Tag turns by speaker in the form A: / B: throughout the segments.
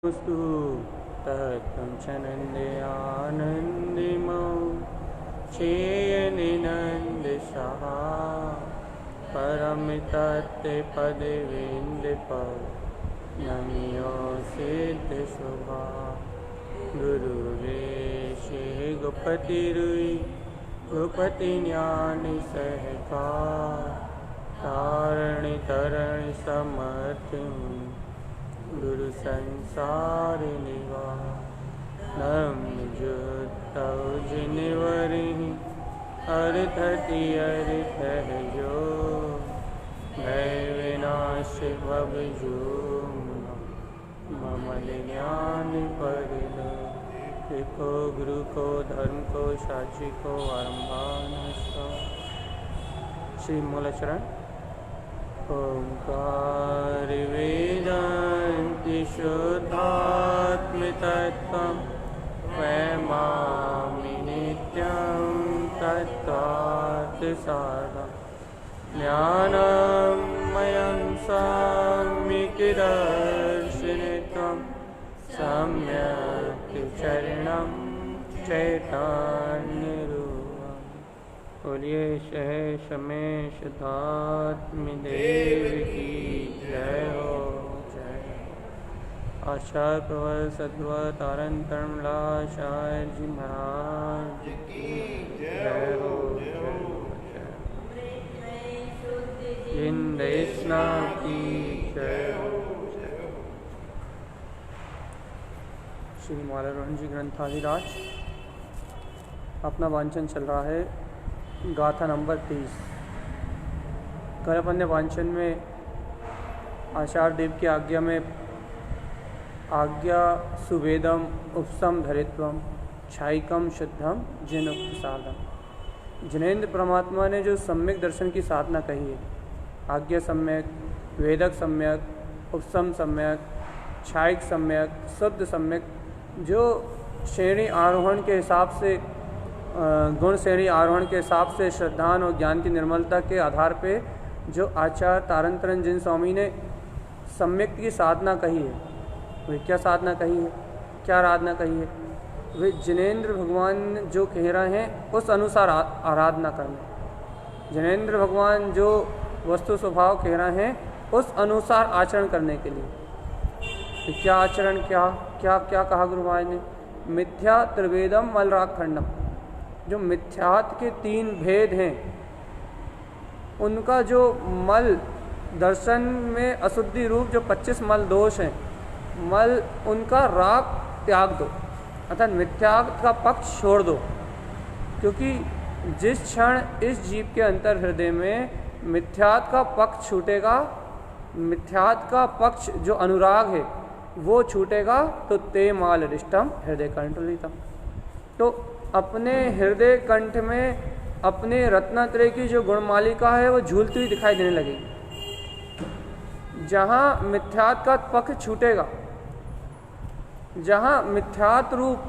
A: स्तु तत्तं च नन्द्यानन्दिमौ चेयनिनन्दसः परमितत्ते पदविन्दप नमियो सिद्धशुभा गुरुरेशे गोपतिरुई गोपति ज्ञानि सहका तारणि तरणि समर्थिं गुरु संसार निवा नम जुतौ जिनवरि अर्थति अर्थ है जो भय विनाश भव जो ममल ज्ञान पर को गुरु को धर्म को साक्षी को आरंभान श्री मूलचरण ओंकार वेदांति शुद्धात्मतत्त्वं प्रेमामि नित्यं तत्त्वार्थसारं ज्ञानमयं सम्यक्दर्शिनित्वं सम्यक् चरणं चैतन्यरूपम्। बोलिए शेष में शुद्धात्म देव की जय हो जय। आचार्य प्रवर सद्वर तारण तरणलाचार्य जी महाराज की जय हो जय। जिंदेशना की जय हो जय। श्री मालारण जी ग्रंथाधिराज अपना वांचन चल रहा है गाथा नंबर 30। कल अपन ने वांचन में आचार्य देव की आज्ञा में आज्ञा सुवेदम उपसम धरित्वम छाइकम शुद्धम जिन उपसादम। जिनेन्द्र परमात्मा ने जो सम्यक दर्शन की साधना कही है, आज्ञा सम्यक, वेदक सम्यक, उपसम सम्यक, छाइक सम्यक, शुद्ध सम्यक, जो श्रेणी आरोहण के हिसाब से गुण श्रेणी आरोहण के हिसाब से श्रद्धान और ज्ञान की निर्मलता के आधार पे जो आचार्य तारण तरण जिन स्वामी ने सम्यक की साधना कही है, वे क्या साधना कही है, क्या आराधना कही है, वे जिनेन्द्र भगवान जो कह रहे हैं उस अनुसार आराधना करना। जिनेन्द्र भगवान जो वस्तु स्वभाव कह रहे हैं उस अनुसार आचरण करने के लिए। तो क्या आचरण, क्या क्या क्या कहा गुरु महाराज ने? मिथ्या त्रिवेदम मलराग खंडम। जो मिथ्यात्व के 3 भेद हैं, उनका जो मल दर्शन में अशुद्धि रूप जो 25 मल दोष हैं, मल उनका राग त्याग दो, अर्थात मिथ्यात्व का पक्ष छोड़ दो। क्योंकि जिस क्षण इस जीव के अंतर हृदय में मिथ्यात्व का पक्ष छूटेगा, मिथ्यात्व का पक्ष जो अनुराग है वो छूटेगा, तो ते माल रिष्टम हृदय कंठलितम। तो अपने हृदय कंठ में अपने रत्नात्रय की जो गुणमालिका है वो झूलती हुई दिखाई देने लगेगी। जहाँ मिथ्यात्व का पक्ष छूटेगा, जहाँ मिथ्यात्व रूप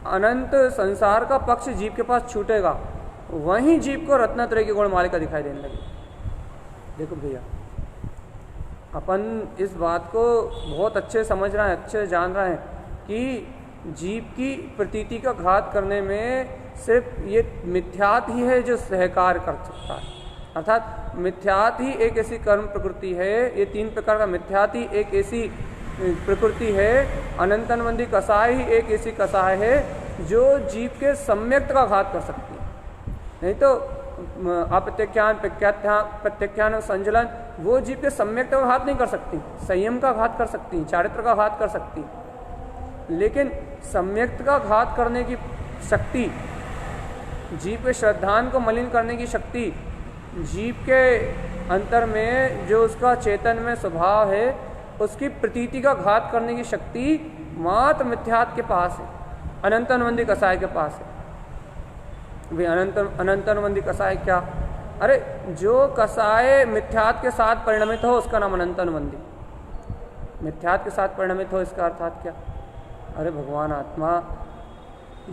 A: अनंत संसार का पक्ष जीव के पास छूटेगा, वहीं जीव को रत्नात्रय की गुणमालिका दिखाई देने लगेगी। देखो भैया, अपन इस बात को बहुत अच्छे समझ रहे हैं, अच्छे जान रहे हैं कि जीव की प्रतीति का घात करने में सिर्फ ये मिथ्यात ही है जो सहकार कर सकता है। अर्थात मिथ्यात ही एक ऐसी कर्म प्रकृति है, ये 3 प्रकार का मिथ्यात ही एक ऐसी प्रकृति है, अनंतनवंदी कसाय ही एक ऐसी कसाय है जो जीव के सम्यक्त का घात कर सकती है। नहीं तो अप्रत्याख्यान प्रत्याख्यान संजलन वो जीव के सम्यक्त का घात नहीं कर सकती, संयम का घात कर सकती, चारित्र का घात कर सकती। लेकिन सम्यक्त का घात करने की शक्ति, जीव के श्रद्धान को मलिन करने की शक्ति, जीव के अंतर में जो उसका चेतन में स्वभाव है उसकी प्रतीति का घात करने की शक्ति मात्र मिथ्यात्व के पास है, अनंतनवंदी कसाय के पास है। वे अनंतनवंदी कसाय क्या? अरे जो कसाय मिथ्यात्व के साथ परिणमित हो उसका नाम अनंतनवंदी। मिथ्यात्व के साथ परिणमित हो इसका अर्थात क्या? अरे भगवान आत्मा,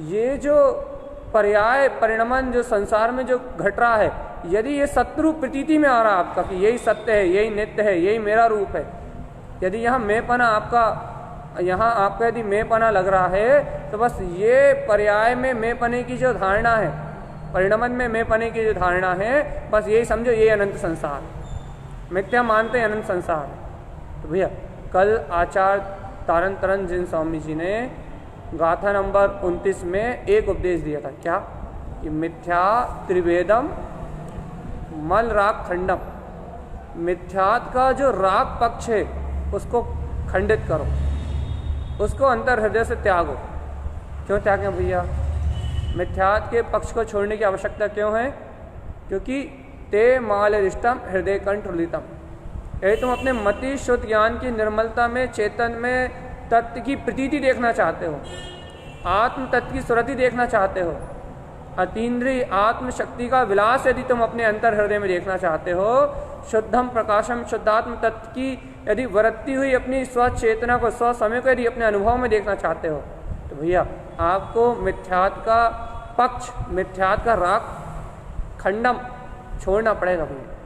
A: ये जो पर्याय परिणमन जो संसार में जो घट रहा है, यदि ये सत्य प्रतीति में आ रहा है आपका कि यही सत्य है, यही नित्य है, यही मेरा रूप है, यदि यहाँ मैंपना आपका यहाँ आपका यदि मैंपना लग रहा है तो बस ये पर्याय में मैंपने की जो धारणा है, परिणमन में मैंपने की जो धारणा है, बस यही समझो ये अनंत संसार, मिथ्या मानते हैं अनंत संसार। तो भैया कल आचार्य तारण तरन जिन स्वामी जी ने गाथा नंबर 29 में एक उपदेश दिया था, क्या कि मिथ्या त्रिवेदम मल राग खंडम, मिथ्यात का जो राग पक्ष है उसको खंडित करो, उसको अंतर हृदय से त्यागो। क्यों त्यागें भैया? मिथ्यात के पक्ष को छोड़ने की आवश्यकता क्यों है? क्योंकि ते मालरिष्टम हृदय कंठलितम, यदि तुम अपने मति शुद्ध ज्ञान की निर्मलता में, चेतन में तत्व की प्रतीति देखना चाहते हो, आत्म तत्व की सुरति देखना चाहते हो, अतीन्द्रिय आत्मशक्ति का विलास यदि तुम अपने अंतर हृदय में देखना चाहते हो, शुद्धम प्रकाशम शुद्धात्म तत्व की यदि वरत्ती हुई अपनी स्वचेतना को, स्व समय को यदि अपने अनुभव में देखना चाहते हो, तो भैया आपको मिथ्यात का पक्ष, मिथ्यात का राग खंडम छोड़ना पड़ेगा भैया।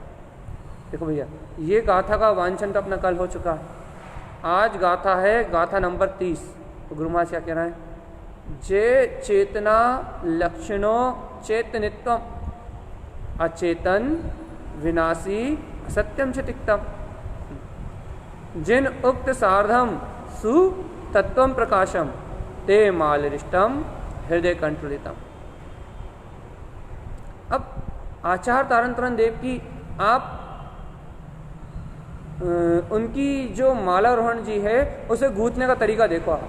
A: देखो भैया ये गाथा का वांछन तो अपना कल हो चुका है, आज गाथा है गाथा नंबर 30। तो गुरु महाराज क्या कह रहे हैं? जे चेतना लक्षणों चेतनित्वम अचेतन विनाशी असत्यम च तिक्तम, जिन उक्त सार्धम सुतत्वम प्रकाशम ते मालरिष्टम हृदय कंठलितम। अब आचार्य तारण तरन देव की आप उनकी जो मालारोहण जी है उसे गूंथने का तरीका देखो आप,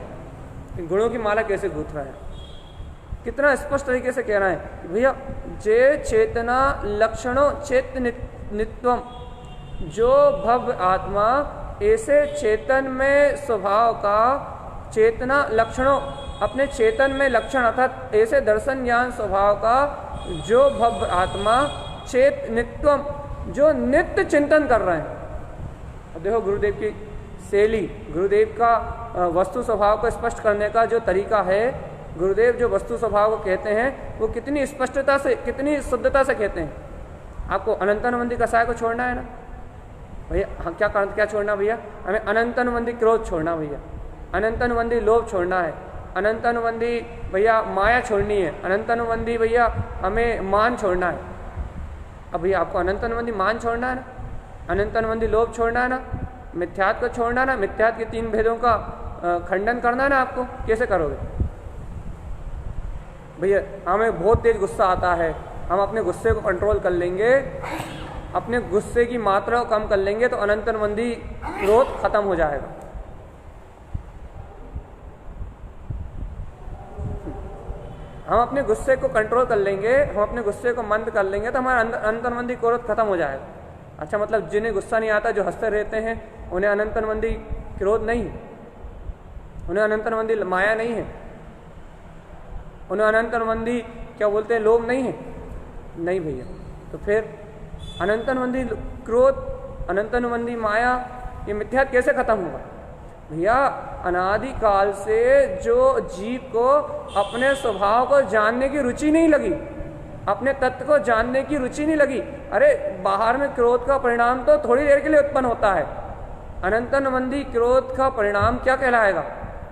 A: गुणों की माला कैसे गूंथ रहा है, कितना स्पष्ट तरीके से कह रहा है भैया जे चेतना लक्षणों चेतनित्वम, जो भव्य आत्मा ऐसे चेतन में स्वभाव का, चेतना लक्षणों अपने चेतन में लक्षण अर्थात ऐसे दर्शन ज्ञान स्वभाव का जो भव्य आत्मा, चेतनित्वम जो नित्य चिंतन कर रहे हैं। अब देखो गुरुदेव की शैली, गुरुदेव का वस्तु स्वभाव को स्पष्ट करने का जो तरीका है, गुरुदेव जो वस्तु स्वभाव को कहते हैं वो कितनी स्पष्टता से, कितनी शुद्धता से कहते हैं। आपको अनंतानुबंधी कसाय को छोड़ना है ना भैया, हाँ क्या छोड़ना भैया? हमें अनंतानुबंधी क्रोध छोड़ना भैया, अनंतानुबंधी लोभ छोड़ना है, अनंतानुबंधी भैया माया छोड़नी है, अनंतानुबंधी भैया हमें मान छोड़ना है। अब भैया आपको अनंतानुबंधी मान छोड़ना है ना, अनंतानुबंधी लोभ छोड़ना है ना, मिथ्यात को छोड़ना है ना, मिथ्यात के 3 भेदों का खंडन करना है ना, आपको कैसे करोगे भैया? हमें बहुत तेज गुस्सा आता है, हम अपने गुस्से को कंट्रोल कर लेंगे, अपने गुस्से की मात्रा को कम कर लेंगे तो अनंतानुबंधी क्रोध खत्म हो जाएगा। हम अपने गुस्से को कंट्रोल कर लेंगे, हम अपने गुस्से को मंद कर लेंगे तो हमारा अनंतानुबंधी क्रोध खत्म हो जाएगा। अच्छा मतलब जिन्हें गुस्सा नहीं आता, जो हंसते रहते हैं, उन्हें अनंतानुबंधी क्रोध नहीं है, उन्हें अनंतानुबंधी माया नहीं है, उन्हें अनंतानुबंधी क्या बोलते हैं लोभ नहीं है? नहीं भैया। तो फिर अनंतानुबंधी क्रोध, अनंतानुबंधी माया, ये मिथ्यात कैसे खत्म होगा भैया? अनादिकाल से जो जीव को अपने स्वभाव को जानने की रुचि नहीं लगी, अपने तत्व को जानने की रुचि नहीं लगी, अरे बाहर में क्रोध का परिणाम तो थोड़ी देर के लिए उत्पन्न होता है, अनंतानुबंधी क्रोध का परिणाम क्या कहलाएगा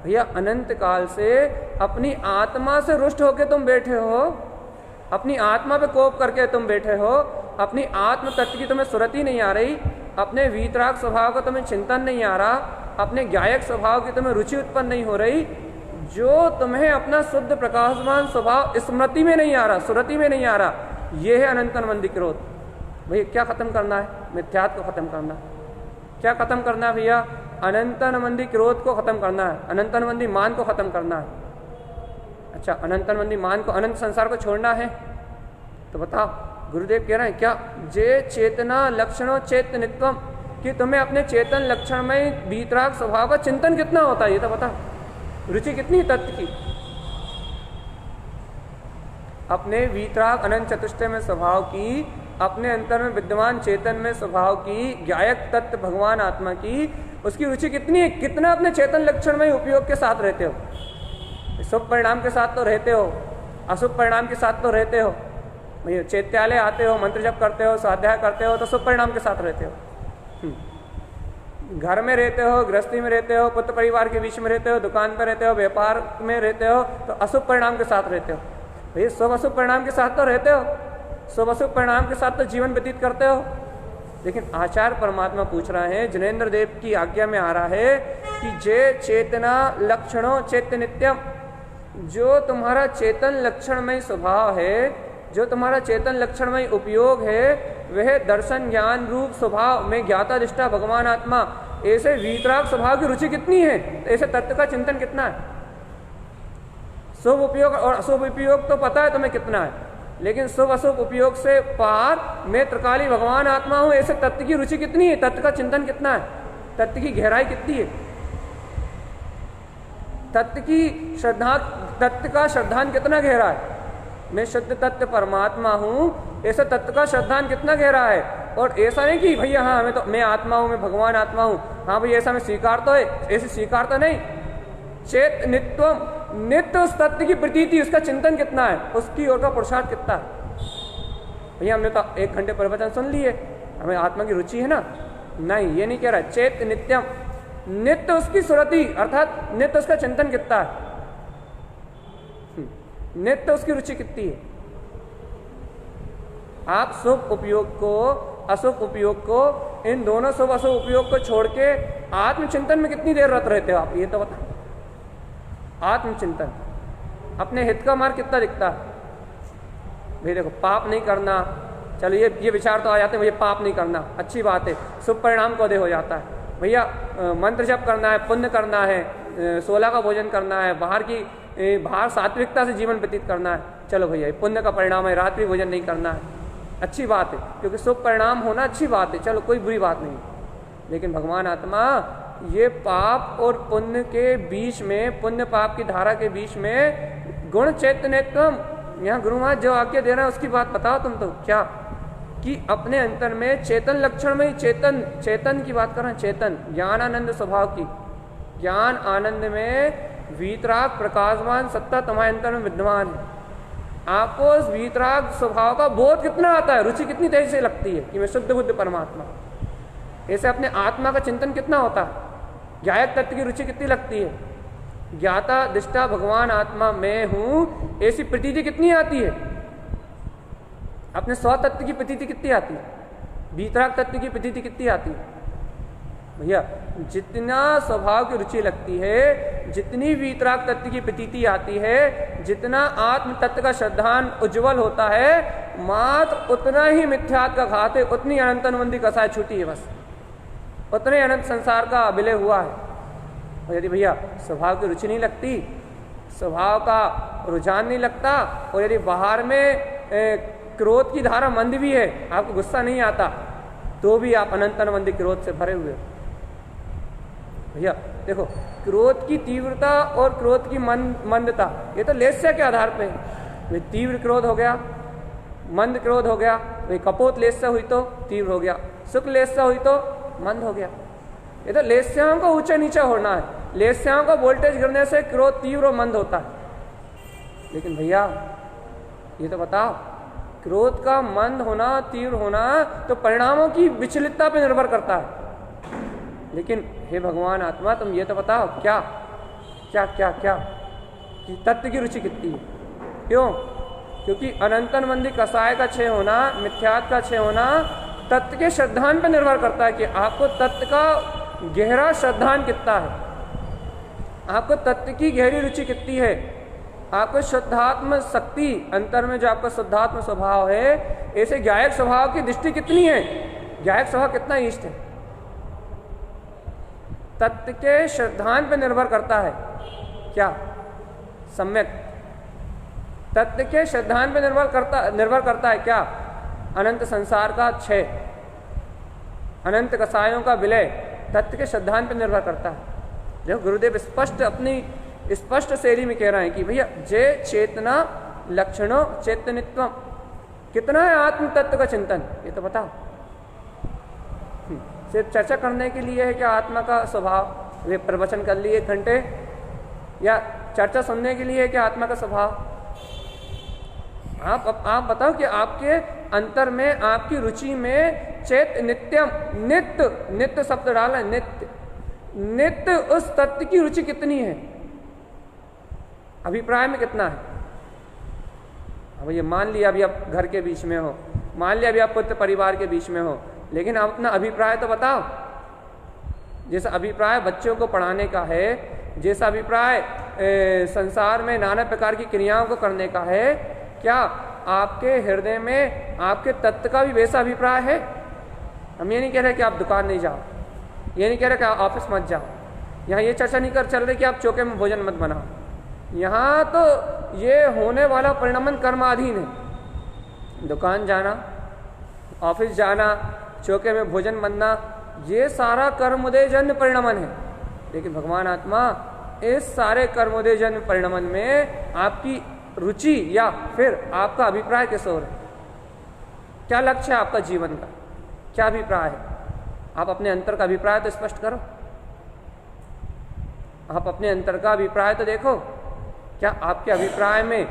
A: भैया? अनंत काल से अपनी आत्मा से रुष्ट होकर तुम बैठे हो, अपनी आत्मा पे कोप करके तुम बैठे हो, अपनी आत्म तत्व की तुम्हें सुरति नहीं आ रही, अपने वीतराग स्वभाव का तुम्हें चिंतन नहीं आ रहा, अपने ज्ञायक स्वभाव की तुम्हें रुचि उत्पन्न नहीं हो रही, जो तुम्हें अपना शुद्ध प्रकाशमान स्वभाव स्मृति में नहीं आ रहा, सुरति में नहीं आ रहा, ये है अनंतानुबंधी क्रोध। भैया क्या खत्म करना है? मिथ्यात को खत्म करना। क्या खत्म करना है भैया? अनंतानुबंधी क्रोध को खत्म करना है, अनंतानुबंधी मान को खत्म करना है। अच्छा अनंतानुबंधी मान को, अनंत संसार को छोड़ना है तो बताओ, गुरुदेव कह रहे हैं क्या? जे चेतना लक्षणों चेतनित्वम, कि तुम्हें अपने चेतन लक्षण में वीतराग स्वभाव का चिंतन कितना होता है ये तो बताओ, रुचि कितनी तत्व की? अपने वीतराग अनंत चतुष्टय में स्वभाव की, अपने अंतर में विद्यमान चेतन में स्वभाव की, ज्ञायक तत्व भगवान आत्मा की, उसकी रुचि कितनी है? कितना अपने चेतन लक्षण में उपयोग के साथ रहते हो? शुभ परिणाम के साथ तो रहते हो, अशुभ परिणाम के साथ तो रहते हो भैया। चैत्यालय आते हो, मंत्र जप करते हो, स्वाध्याय करते हो तो शुभ परिणाम के साथ रहते हो। घर में रहते हो, गृहस्थी में रहते हो, पुत्र परिवार के बीच में रहते हो, दुकान पर रहते हो, व्यापार में रहते हो, तो अशुभ परिणाम के साथ रहते हो। भैया शुभ अशुभ परिणाम के साथ तो रहते हो, शुभ अशुभ परिणाम के साथ तो जीवन व्यतीत करते हो। लेकिन आचार्य परमात्मा पूछ रहे हैं, जिनेन्द्र देव की आज्ञा में आ रहा है कि जे चेतना लक्षणों चैत्य नित्यम, जो तुम्हारा चेतन लक्षणमय स्वभाव है, जो तुम्हारा चेतन लक्षणमय उपयोग है, वह दर्शन ज्ञान रूप स्वभाव में ज्ञाता दृष्टा भगवान आत्मा, ऐसे वीतराग स्वभाव की रुचि कितनी है, ऐसे तत्व का चिंतन कितना है। शुभ उपयोग और अशुभ उपयोग तो पता है तुम्हें कितना है, लेकिन शुभ अशुभ उपयोग से पार मैं त्रिकाली भगवान आत्मा हूं, ऐसे तत्व की रुचि कितनी है, तत्व का चिंतन कितना है, तत्व की गहराई कितनी है, तत्व की श्रद्धा, तत्व का श्रद्धान कितना गहरा है। मैं शुद्ध तत्व परमात्मा हूं, ऐसा तत्व का श्रद्धान कितना गहरा है। और ऐसा नहीं कि भैया हाँ मैं तो मैं आत्मा हूं, मैं भगवान आत्मा हूं, हाँ भैया ऐसा मैं स्वीकार तो है, ऐसे स्वीकार तो नहीं। चेत नित्यम, नित्य उस तत्व की प्रतीति, उसका चिंतन कितना है, उसकी ओर का पुरुषार्थ कितना है। भैया हमने तो 1 घंटे प्रवचन सुन लिए, हमें आत्मा की रुचि है ना, नहीं ये नहीं कह रहा। चेत नित्यम, नित्य उसकी सुरति अर्थात नित्य उसका चिंतन कितना है, नित्य उसकी रुचि कितनी है। आप शुभ उपयोग को अशुभ उपयोग को, इन दोनों शुभ अशुभ उपयोग को छोड़ के आत्मचिंतन में कितनी देर रत रहते हो आप, ये तो बताओ। आत्मचिंतन, अपने हित का मार्ग कितना दिखता है। भाई देखो पाप नहीं करना, चलो ये विचार तो आ जाते हैं, भैया पाप नहीं करना अच्छी बात है, शुभ परिणाम को दे हो जाता है। भैया मंत्र जप करना है, पुण्य करना है, 16 का भोजन करना है, बाहर सात्विकता से जीवन व्यतीत करना है, चलो भैया पुण्य का परिणाम है, रात्रि भोजन नहीं करना है, अच्छी बात है, क्योंकि शुभ परिणाम होना अच्छी बात है, चलो कोई बुरी बात नहीं। लेकिन भगवान आत्मा ये पाप और पुण्य के बीच में, पुण्य पाप की धारा के बीच में गुण चैतन्यत्वम, यहाँ गुरु महाराज जो आज्ञा दे रहा है उसकी बात बताओ तुम तो क्या, कि अपने अंतर में चेतन लक्षण में चेतन की बात कर रहे हैं, चेतन ज्ञान आनंद स्वभाव की, ज्ञान आनंद में वीतराग प्रकाशवान सत्ता तुम्हारे अंतर में विद्यमान है। आपको उस वीतराग स्वभाव का बोध कितना आता है, रुचि कितनी तेजी से लगती है कि मैं शुद्ध बुद्ध परमात्मा, ऐसे अपने आत्मा का चिंतन कितना होता है, ज्ञायक तत्व की रुचि कितनी लगती है, ज्ञाता दृष्टा भगवान आत्मा मैं हूं, ऐसी प्रतीति कितनी आती है, अपने स्व तत्व की प्रतीति कितनी आती है, वीतराग तत्व की प्रतीति कितनी आती है। भैया जितना स्वभाव की रुचि लगती है, जितनी वीतराग तत्व की प्रतीति आती है, जितना आत्म तत्व का श्रद्धान उज्जवल होता है, मात्र उतना ही मिथ्यात्व का घात है, उतनी अनंत अनुबंधी कसाय छूटी है, बस उतने अनंत संसार का विलय हुआ है। और यदि भैया स्वभाव की रुचि नहीं लगती, स्वभाव का रुझान नहीं लगता, और यदि बाहर में क्रोध की धारा मंद भी है, आपको गुस्सा नहीं आता, तो भी आप अनंत अनुबंधी क्रोध से भरे हुए हो। भैया देखो क्रोध की तीव्रता और क्रोध की मंदता, ये तो लेस्य के आधार पे है। तीव्र क्रोध हो गया, मंद क्रोध हो गया, कपोत लेस्य हुई तो तीव्र हो गया, शुक्ल लेस्य हुई तो मंद हो गया। ये तो लेस्याओं का ऊंचा नीचा होना है, लेस्याओं का वोल्टेज गिरने से क्रोध तीव्र और मंद होता है। लेकिन भैया ये तो बताओ, क्रोध का मंद होना तीव्र होना तो परिणामों की विचलितता पर निर्भर करता है। लेकिन हे भगवान आत्मा तुम ये तो बताओ क्या क्या क्या क्या कि तत्व की रुचि कितनी है। क्यों? क्योंकि अनंतन मंदी कसाय का क्षय होना, मिथ्यात्व का क्षय होना तत्व के श्रद्धान पर निर्भर करता है कि आपको तत्व का गहरा श्रद्धान कितना है, आपको तत्व की गहरी रुचि कितनी है, आपको शुद्धात्म शक्ति अंतर में जो आपका शुद्धात्म स्वभाव है, ऐसे ज्ञायक स्वभाव की दृष्टि कितनी है, ज्ञायक स्वभाव कितना इष्ट है। तत्व के श्रद्धान पर निर्भर करता है क्या, सम्यक तत्व के श्रद्धान पर निर्भर करता है क्या, अनंत संसार का क्षय, अनंत कसायों का विलय तत्व के श्रद्धान पर निर्भर करता है। देखो गुरुदेव स्पष्ट अपनी स्पष्ट शैली में कह रहे हैं कि भैया जय चेतना लक्षणों चैतन्यत्व, कितना है आत्म तत्व का चिंतन, ये तो बताओ। सिर्फ चर्चा करने के लिए है क्या आत्मा का स्वभाव, वे प्रवचन कर लिए 1 घंटे, या चर्चा सुनने के लिए है क्या आत्मा का स्वभाव। आप बताओ कि आपके अंतर में, आपकी रुचि में चैत नित्यम, नित्य, नित्य शब्द डाला, नित्य नित्य उस तत्व की रुचि कितनी है, अभिप्राय में कितना है। अब ये मान लिया अभी आप घर के बीच में हो, मान लिया अभी आप पुत्र परिवार के बीच में हो, लेकिन आप अपना अभिप्राय तो बताओ। जैसा अभिप्राय बच्चों को पढ़ाने का है, जैसा अभिप्राय संसार में नाना प्रकार की क्रियाओं को करने का है, क्या आपके हृदय में आपके तत्व का भी वैसा अभिप्राय है? हम ये नहीं कह रहे कि आप दुकान नहीं जाओ, ये नहीं कह रहे कि आप ऑफिस मत जाओ, यहाँ ये चर्चा नहीं कर चल रही कि आप चौके में भोजन मत बनाओ। यहाँ तो ये होने वाला परिणमन कर्माधीन है। दुकान जाना, ऑफिस जाना, चौके में भोजन बनना, ये सारा कर्मोदय जन्य परिणमन है। लेकिन भगवान आत्मा इस सारे कर्मोदय जन्य परिणमन में आपकी रुचि या फिर आपका अभिप्राय किस ओर है? क्या लक्ष्य है आपका जीवन का, क्या अभिप्राय है? आप अपने अंतर का अभिप्राय तो स्पष्ट करो, आप अपने अंतर का अभिप्राय तो देखो। क्या आपके अभिप्राय में,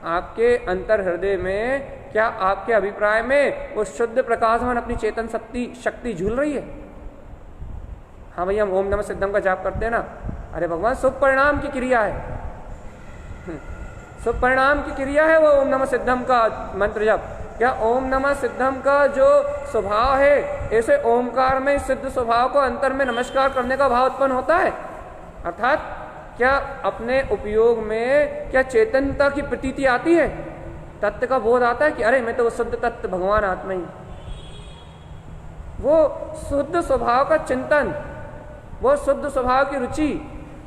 A: आपके अंतर हृदय में, क्या आपके अभिप्राय में वो शुद्ध प्रकाशमान अपनी चेतन शक्ति झूल रही है? हाँ भैया, हम ओम नमः सिद्धम का जाप करते हैं ना, अरे भगवान शुभ परिणाम की क्रिया है, शुभ परिणाम की क्रिया है वो ओम नमः सिद्धम का मंत्र जप। क्या ओम नमः सिद्धम का जो स्वभाव है, ऐसे ओमकार में सिद्ध स्वभाव को अंतर में नमस्कार करने का भाव उत्पन्न होता है? अर्थात क्या अपने उपयोग में क्या चेतनता की प्रतीति आती है, तत्व का बोध आता है कि अरे मैं तो वो शुद्ध तत्व भगवान आत्मा ही। वो शुद्ध स्वभाव का चिंतन, वो शुद्ध स्वभाव की रुचि,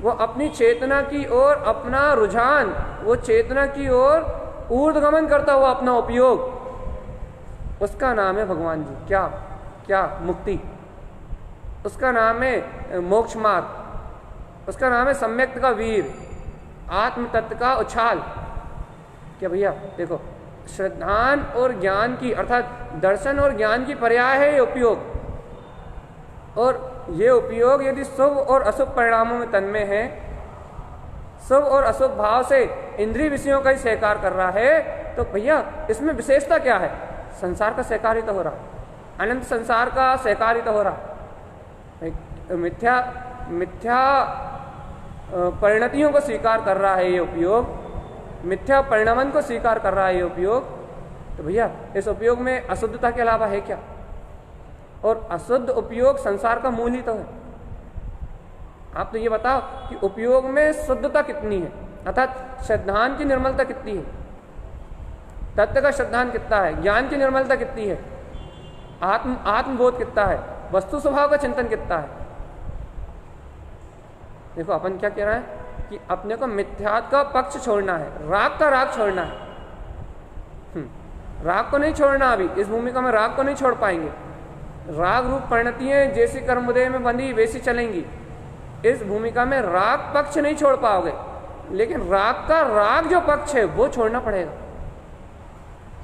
A: वो अपनी चेतना की ओर अपना रुझान, वो चेतना की ओर ऊर्ध्वगमन करता हुआ अपना उपयोग, उसका नाम है भगवान जी। क्या क्या मुक्ति, उसका नाम है मोक्ष मार्ग, उसका नाम है सम्यक्त का वीर, आत्म तत्व का उछाल। क्या भैया देखो, श्रद्धान और ज्ञान की अर्थात दर्शन और ज्ञान की पर्याय है ये उपयोग, और ये उपयोग यदि शुभ और अशुभ परिणामों में तन्मय है, शुभ और अशुभ भाव से इंद्रिय विषयों का ही सहकार कर रहा है, तो भैया इसमें विशेषता क्या है? संसार का सहकार ही तो हो रहा, अनंत संसार का सहकार ही तो हो रहा। मिथ्या परिणतियों को स्वीकार कर रहा है ये उपयोग, मिथ्या परिणमन को स्वीकार कर रहा है ये उपयोग। तो भैया इस उपयोग में अशुद्धता के अलावा है क्या? और अशुद्ध उपयोग संसार का मूल ही तो है। आप तो ये बताओ कि उपयोग में शुद्धता कितनी है, अर्थात श्रद्धान की निर्मलता कितनी है, तत्व का श्रद्धान कितना है, ज्ञान की निर्मलता कितनी है, आत्मबोध कितना है, वस्तु स्वभाव का चिंतन कितना है। देखो अपन क्या कह रहे हैं कि अपने को मिथ्यात्व का पक्ष छोड़ना है, राग का राग छोड़ना है। राग को नहीं छोड़ना, अभी इस भूमिका में राग को नहीं छोड़ पाएंगे। राग रूप परिणतियां जैसी कर्मोदय में बंधी वैसी चलेंगी, इस भूमिका में राग पक्ष नहीं छोड़ पाओगे, लेकिन राग का राग जो पक्ष है वो छोड़ना पड़ेगा।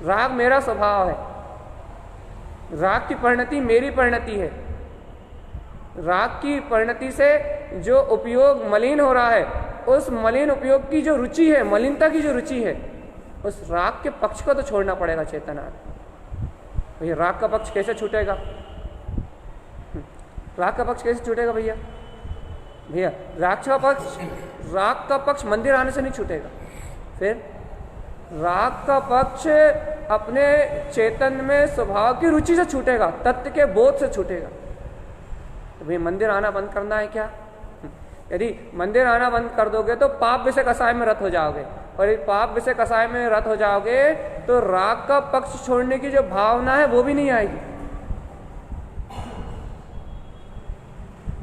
A: राग मेरा स्वभाव है, राग की परिणति मेरी परिणति है, राग की परिणति से जो उपयोग मलिन हो रहा है, उस मलिन उपयोग की जो रुचि है, मलिनता की जो रुचि है, उस राग के पक्ष को तो छोड़ना पड़ेगा चेतना। भैया राग का पक्ष कैसे छूटेगा? राग का पक्ष कैसे छूटेगा भैया? भैया राग का पक्ष मंदिर आने से नहीं छूटेगा। फिर राग का पक्ष अपने चेतन में स्वभाव की रुचि से छूटेगा, तत्व के बोध से छूटेगा। तो भैया मंदिर आना बंद करना है क्या? यदि मंदिर आना बंद कर दोगे तो पाप विषय कसाय में रत हो जाओगे, और यदि पाप विषय कसाय में रत हो जाओगे तो राग का पक्ष छोड़ने की जो भावना है वो भी नहीं आएगी।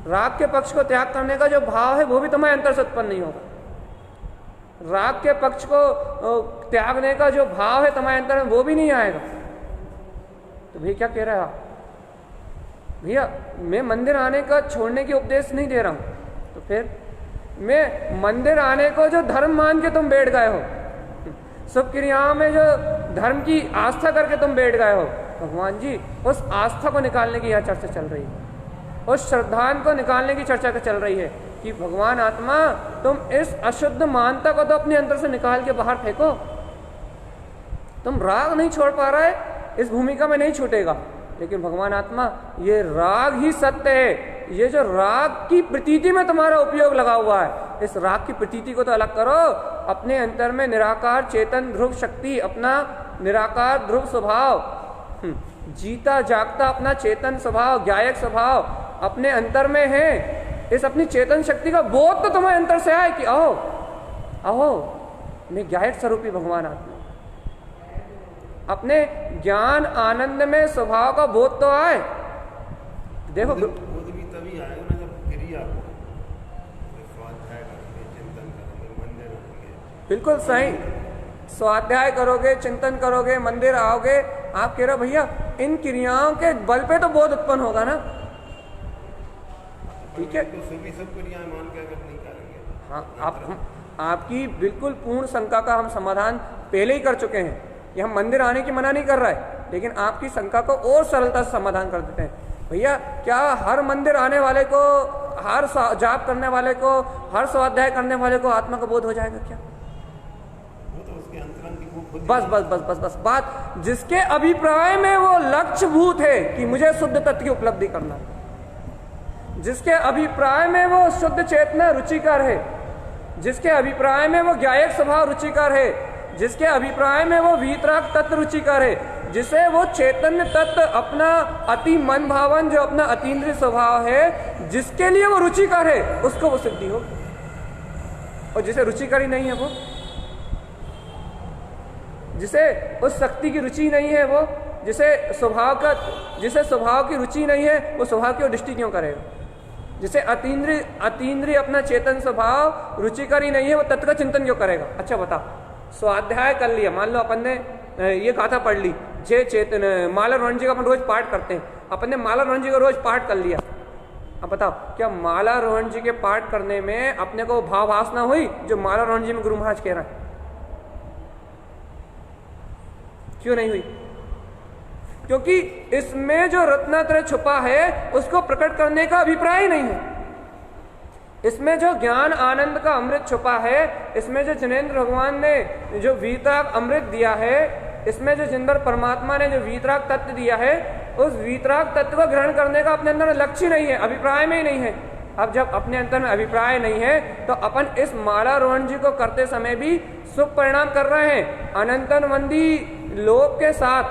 A: राग के पक्ष को त्याग करने का जो भाव है वो भी तुम्हारे अंतर से उत्पन्न नहीं होगा। राग के पक्ष को त्यागने का जो भाव है तुम्हारे अंतर में वो भी नहीं आएगा। तो भैया क्या कह रहे हो आप? भैया मैं मंदिर आने का छोड़ने की उपदेश नहीं दे रहा हूं, तो फिर मैं मंदिर आने को जो धर्म मान के तुम बैठ गए हो, सब क्रियाओं में जो धर्म की आस्था करके तुम बैठ गए हो, भगवान जी उस आस्था को निकालने की यह चर्चा चल रही है, उस श्रद्धान को निकालने की चर्चा चल रही है कि भगवान आत्मा तुम इस अशुद्ध मानता को तो अपने अंदर से निकाल के बाहर फेंको। तुम राग नहीं छोड़ पा रहे, इस भूमिका में नहीं छूटेगा, लेकिन भगवान आत्मा ये राग ही सत्य है, ये जो राग की प्रतीति में तुम्हारा उपयोग लगा हुआ है, इस राग की प्रतीति को तो अलग करो। अपने अंतर में निराकार चेतन ध्रुव शक्ति, अपना निराकार ध्रुव स्वभाव, जीता जागता अपना चेतन स्वभाव, ज्ञायक स्वभाव अपने अंतर में है। इस अपनी चेतन शक्ति का बोध तो तुम्हें अंतर से आए कि अहो अहो मैं ज्ञायक स्वरूपी भगवान आत्मा। अपने ज्ञान आनंद में स्वभाव का बोध तो आए। देखो
B: बोध भी तभी आएगा ना जब क्रिया हो, स्वाध्याय करोगे, चिंतन करोगे, मंदिर आओगे।
A: बिल्कुल सही, स्वाध्याय करोगे, चिंतन करोगे, मंदिर आओगे। आप कह रहे हो भैया इन क्रियाओं के बल पे तो बोध उत्पन्न होगा ना, ठीक है।
B: तो सभी सब क्रियाएं मान के अगर नहीं करेंगे,
A: हाँ, आपकी बिल्कुल पूर्ण शंका का हम समाधान पहले ही कर चुके हैं कि हम मंदिर आने की मना नहीं कर रहा है, लेकिन आपकी शंका को और सरलता से समाधान कर देते हैं। भैया क्या हर मंदिर आने वाले को, हर जाप करने वाले को, हर स्वाध्याय करने वाले को आत्मा का बोध हो जाएगा क्या?
B: वो तो उसके अंतरंग की वो खुद
A: बस बस बस बस बस बात, जिसके अभिप्राय में वो लक्ष्य भूत है कि मुझे शुद्ध तत्व की उपलब्धि करना, जिसके अभिप्राय में वो शुद्ध चेतना रुचिकर है, जिसके अभिप्राय में वो ज्ञायक स्वभाव रुचिकर है, जिसके अभिप्राय में वो वीतराग तत्व रुचिकर है, जिसे वो चैतन्य तत्व अपना अति मन भावन जो अपना अतीन्द्रिय स्वभाव है, जिसके लिए वो रुचिकर है, उसको वो सिद्धि हो। और जिसे रुचिकर ही नहीं है, वो जिसे उस शक्ति की रुचि नहीं है, वो जिसे स्वभाव की रुचि नहीं है, वो स्वभाव की दृष्टि क्यों करेगा? जिसे अतीन्द्रिय अपना चेतन स्वभाव रुचिकर ही नहीं है, वो तत्व का चिंतन क्यों करेगा? अच्छा बता, स्वाध्याय कर लिया, मान लो अपन ने ये गाथा पढ़ ली, जय चेतन माला रोहन जी का अपन रोज पाठ करते हैं, अपन ने माला रोहन जी का रोज पाठ कर लिया। अब बताओ क्या माला रोहन जी के पाठ करने में अपने को भावाभास ना हुई जो माला रोहन जी में गुरु महाराज कह रहा है? क्यों नहीं हुई? क्योंकि इसमें जो रत्नात्रय छुपा है उसको प्रकट करने का अभिप्राय ही नहीं है। इसमें जो ज्ञान आनंद का अमृत छुपा है, इसमें जो जिनेंद्र भगवान ने जो वीतराग अमृत दिया है, इसमें जो जिंदर परमात्मा ने जो वीतराग तत्व दिया है, उस वीतराग तत्व को ग्रहण करने का अपने अंदर लक्ष्य नहीं है, अभिप्राय में ही नहीं है। अब जब अपने अंदर में अभिप्राय नहीं है तो अपन इस माला रोहन जी को करते समय भी शुभ परिणाम कर रहे हैं। अनंतनवंदी लोभ के साथ,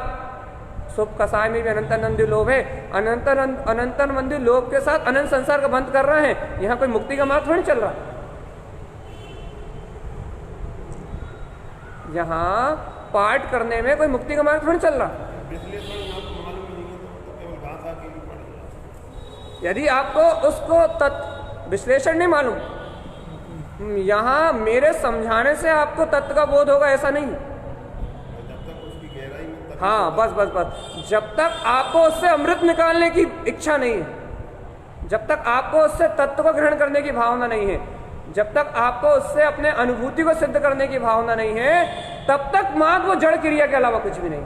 A: शुभ कसाय में भी अनंतनवंदी लोभ है, अनंतनवंदी लोभ के साथ अनंत संसार का बंद कर रहे हैं। यहाँ कोई मुक्ति का मार्ग थोड़ी चल रहा, यहाँ पाठ करने में कोई मुक्ति का मार्ग थोड़ी चल रहा। यदि आपको उसको विश्लेषण नहीं मालूम, यहाँ मेरे समझाने से आपको तत्व का बोध होगा ऐसा नहीं। हाँ बस बस बस, जब तक आपको उससे अमृत निकालने की इच्छा नहीं है, जब तक आपको उससे तत्व को ग्रहण करने की भावना नहीं है, जब तक आपको उससे अपने अनुभूति को सिद्ध करने की भावना नहीं है, तब तक मात्र वो जड़ क्रिया के अलावा कुछ भी नहीं।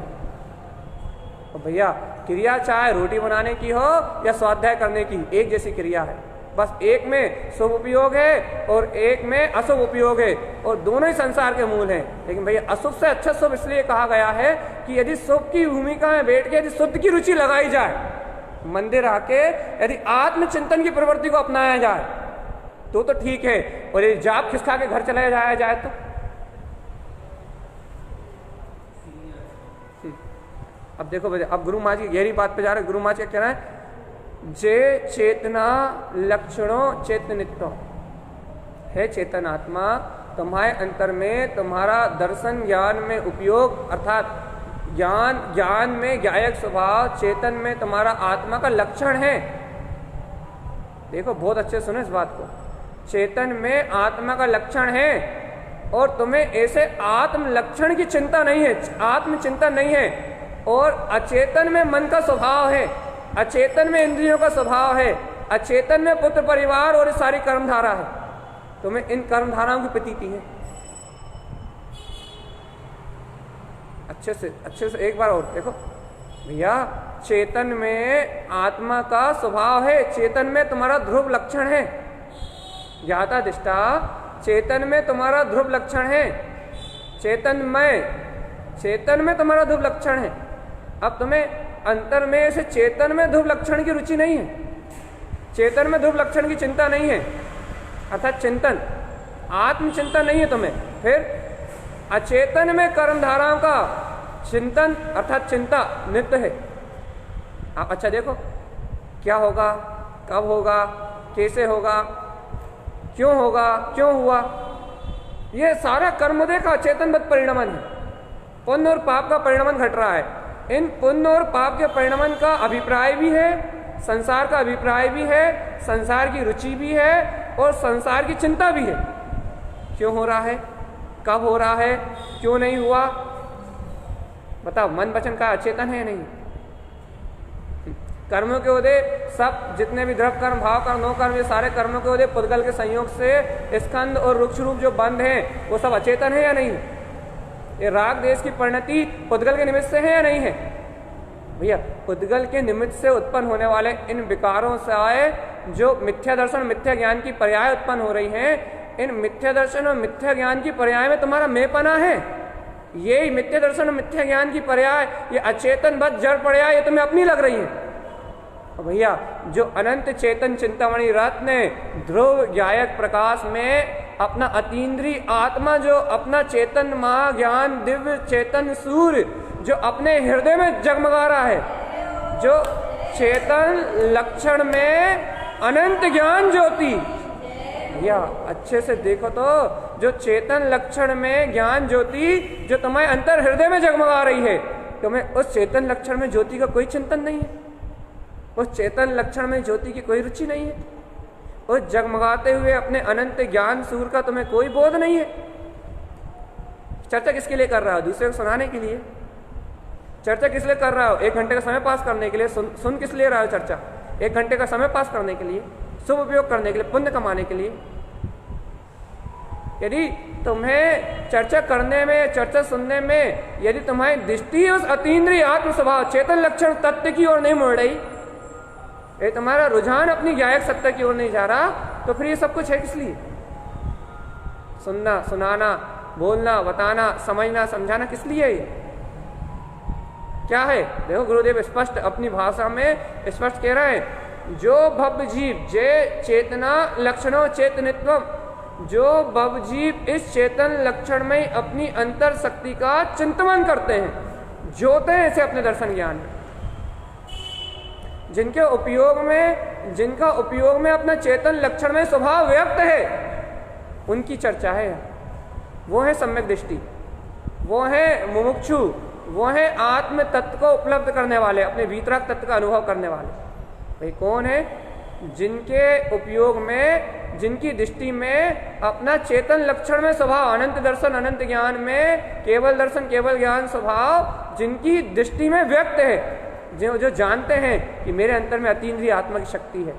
A: तो भैया क्रिया चाहे रोटी बनाने की हो या स्वाध्याय करने की, एक जैसी क्रिया है। बस एक में शुभ उपयोग है और एक में अशुभ उपयोग है, और दोनों ही संसार के मूल हैं। लेकिन भैया अशुभ से अच्छा शुभ इसलिए कहा गया है कि यदि शुभ की भूमिका में बैठ के यदि शुद्ध की रुचि लगाई जाए, मंदिर आके यदि आत्मचिंतन की प्रवृत्ति को अपनाया जाए तो ठीक है, और यदि जाप खिसका के घर चलाया जाया जाए तो अब देखो भैया, अब गुरु महाराज की गहरी बात पे जा रहे हैं। गुरु महाराज क्या कह रहा है? जे चेतना लक्षणों चेतनित्व है, चेतन आत्मा तुम्हारे अंतर में तुम्हारा दर्शन ज्ञान में उपयोग, अर्थात ज्ञान में ज्ञायक स्वभाव, चेतन में तुम्हारा आत्मा का लक्षण है। देखो बहुत अच्छे सुने इस बात को, चेतन में आत्मा का लक्षण है, और तुम्हें ऐसे आत्म लक्षण की चिंता नहीं है, आत्म चिंता नहीं है, और अचेतन में मन का स्वभाव है, अचेतन में इंद्रियों का स्वभाव है, अचेतन में पुत्र परिवार और सारी कर्मधारा है। तुम्हें इन कर्मधाराओं की प्रतीति है। अच्छे से एक बार और देखो भैया, चेतन में आत्मा का स्वभाव है, चेतन में तुम्हारा ध्रुव लक्षण है, ज्ञाता दिष्टा चेतन में तुम्हारा ध्रुव लक्षण है, चेतन में तुम्हारा ध्रुव लक्षण है। अब तुम्हें अंतर में से चेतन में ध्रुव लक्षण की रुचि नहीं है, चेतन में ध्रुव लक्षण की चिंता नहीं है, अर्थात चिंतन, आत्मचिंतन नहीं है तुम्हें। फिर अचेतन में कर्मधाराओं का चिंतन अर्थात चिंता नित्य है। आप अच्छा देखो क्या होगा, कब होगा, कैसे होगा, क्यों होगा, क्यों हुआ, ये सारा कर्मोदय का अचेतनबद्ध परिणमन है। पुण्य और पाप का परिणमन घट रहा है। इन पुण्य और पाप के परिणमन का अभिप्राय भी है, संसार का अभिप्राय भी है, संसार की रुचि भी है और संसार की चिंता भी है। क्यों हो रहा है, कब हो रहा है, क्यों नहीं हुआ, बताओ। मन वचन का अचेतन है या नहीं? कर्मों के उदय सब जितने भी द्रव्य कर्म, भाव कर्म, नो कर्म, ये सारे कर्मों के उदय पुद्गल के संयोग से स्कंद और रुक्ष रूप जो बंध हैं वो सब अचेतन है या नहीं? ये राग देश की परिणति पुद्गल के निमित्त से है या नहीं है? भैया पुद्गल के निमित्त से उत्पन्न होने वाले इन विकारों से आए जो मिथ्या दर्शन, मिथ्या ज्ञान की पर्याय उत्पन्न हो रही हैं, इन मिथ्या दर्शन और मिथ्या ज्ञान की पर्याय में तुम्हारा मेपना है। ये मिथ्या दर्शन और मिथ्या ज्ञान की पर्याय, ये अचेतनबद्ध जड़ पर्याय, ये तुम्हें अपनी लग रही है। भैया जो अनंत चेतन चिंतामणि रत्न ध्रुव ज्ञायक प्रकाश में अपना अतीन्द्रिय आत्मा, जो अपना चेतन महाज्ञान दिव्य चेतन सूर्य जो अपने हृदय में जगमगा रहा है, जो चेतन लक्षण में अनंत ज्ञान ज्योति, भैया अच्छे से देखो तो, जो चेतन लक्षण में ज्ञान ज्योति जो तुम्हारे अंतर हृदय में जगमगा रही है, तुम्हें उस चेतन लक्षण में ज्योति का कोई चिंतन नहीं है, उस चेतन लक्षण में ज्योति की कोई रुचि नहीं है, उस जगमगाते हुए अपने अनंत ज्ञान सूर्य का तुम्हें कोई बोध नहीं है। चर्चा किसके लिए कर रहा हो? दूसरे को सुनाने के लिए। चर्चा किस लिए कर रहा हो? 1 घंटे का समय पास करने के लिए। सुन किस लिए रहा हो चर्चा? 1 घंटे का समय पास करने के लिए, शुभ उपयोग करने के लिए, पुण्य कमाने के लिए। यदि तुम्हें चर्चा करने में, चर्चा सुनने में यदि तुम्हारी दृष्टि उस अतीन्द्रिय आत्म स्वभाव चेतन लक्षण तत्व की ओर नहीं मुड़ रही, ये तुम्हारा रुझान अपनी ज्ञायक सत्ता की ओर नहीं जा रहा, तो फिर ये सब कुछ है किस लिए? सुनना, सुनाना, बोलना, बताना, समझना, समझाना किस लिए है? क्या है? देखो गुरुदेव स्पष्ट अपनी भाषा में स्पष्ट कह रहे हैं, जो भव जीव जे चेतना लक्षणों चेतनित्व, जो भव जीव इस चेतन लक्षण में अपनी अंतर शक्ति का चिंतन करते हैं, जोते हैं इसे अपने दर्शन ज्ञान में, जिनका उपयोग में अपना चेतन लक्षण में स्वभाव व्यक्त है, उनकी चर्चा है। वो है सम्यक दृष्टि, वो है मुमुक्षु, वो है आत्म तत्व को उपलब्ध करने वाले, अपने भीतरक तत्व का अनुभव करने वाले। भाई कौन है? जिनके उपयोग में, जिनकी दृष्टि में अपना चेतन लक्षण में स्वभाव, अनंत दर्शन अनंत ज्ञान में केवल दर्शन केवल ज्ञान स्वभाव जिनकी दृष्टि में व्यक्त है, जो जानते हैं कि मेरे अंतर में अतीन्द्रिय आत्मा की शक्ति है,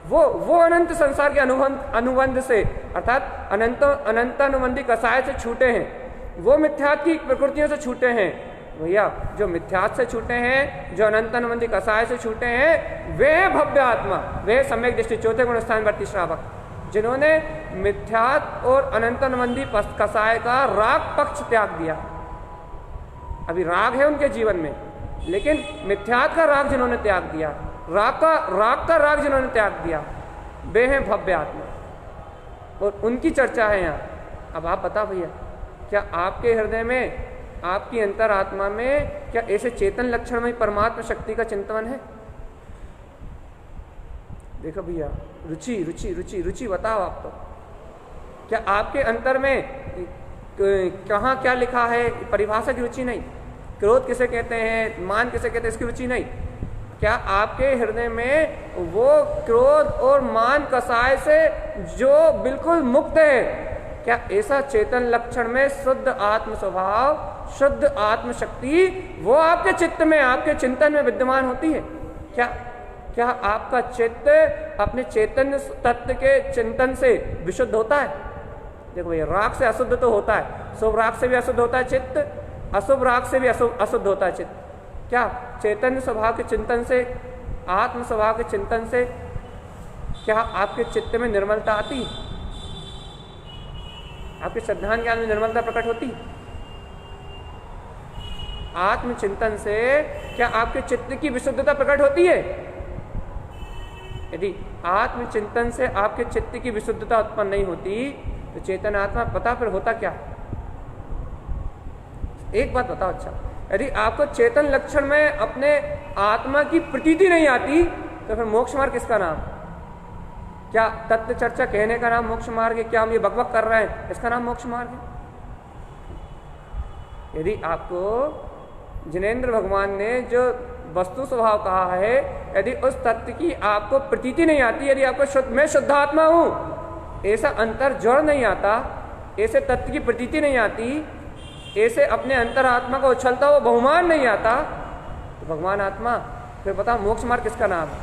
A: वो अनंत संसार के अनुबंध से अर्थात अनंतानुबंधी कसाय से छूटे हैं, वो मिथ्यात्व की प्रकृतियों से छूटे हैं। भैया जो मिथ्यात्व से छूटे हैं, जो अनंतानुबंधी कसाय से छूटे हैं, वे भव्य आत्मा, वे सम्यक दृष्टि चौथे गुण स्थानवर्ती श्रावक, जिन्होंने मिथ्यात्व और अनंतानुबंधी कसाय का राग पक्ष त्याग दिया। अभी राग है उनके जीवन में, लेकिन मिथ्यात्व का राग जिन्होंने त्याग दिया, राग का राग जिन्होंने त्याग दिया, वे हैं भव्य आत्मा, और उनकी चर्चा है यहाँ। अब आप बता भैया, क्या आपके हृदय में, आपकी अंतर आत्मा में क्या ऐसे चेतन लक्षण में परमात्मा शक्ति का चिंतन है? देखो भैया, रुचि रुचि रुचि रुचि बताओ आप तो। क्या आपके अंतर में कहाँ क्या लिखा है? परिभाषा की रुचि नहीं, क्रोध किसे कहते हैं, मान किसे कहते हैं, इसकी रुचि नहीं। क्या आपके हृदय में वो क्रोध और मान कसाय से जो बिल्कुल मुक्त है, क्या ऐसा चेतन लक्षण में शुद्ध आत्म स्वभाव, शुद्ध आत्म शक्ति वो आपके चित्त में, आपके चिंतन में विद्यमान होती है? क्या आपका चित्त अपने चेतन तत्व के चिंतन से विशुद्ध होता है? देखो भैया, राग से अशुद्ध तो होता है, शुभ राग से भी अशुद्ध होता है चित्त, अशुभ राग से भी अशुद्ध होता है चित्त। क्या चैतन्य स्वभाव के चिंतन से, आत्म स्वभाव के चिंतन से क्या आपके चित्त में निर्मलता आती? आपके श्रद्धान ज्ञान में निर्मलता प्रकट होती? आत्म चिंतन से क्या आपके चित्त की विशुद्धता प्रकट होती है? यदि आत्मचिंतन से आपके चित्त की विशुद्धता उत्पन्न नहीं होती तो चेतन आत्मा पता फिर होता क्या? एक बात बताओ, अच्छा यदि आपको चेतन लक्षण में अपने आत्मा की प्रतीति नहीं आती तो फिर मोक्ष मार्ग किसका नाम? क्या तत्व चर्चा कहने का नाम मोक्ष मार्ग है? क्या हम ये बकबक कर रहे हैं इसका नाम मोक्ष मार्ग है? यदि आपको जिनेंद्र भगवान ने जो वस्तु स्वभाव कहा है, यदि उस तत्व की आपको प्रतीति नहीं आती, यदि आपको मैं शुद्ध आत्मा हूं ऐसा अंतर जोड़ नहीं आता, ऐसे तत्व की प्रतीति नहीं आती, ऐसे अपने अंतर आत्मा का उछलता हुआ बहुमान नहीं आता, तो भगवान आत्मा फिर बताओ मोक्ष मार्ग किसका नाम है?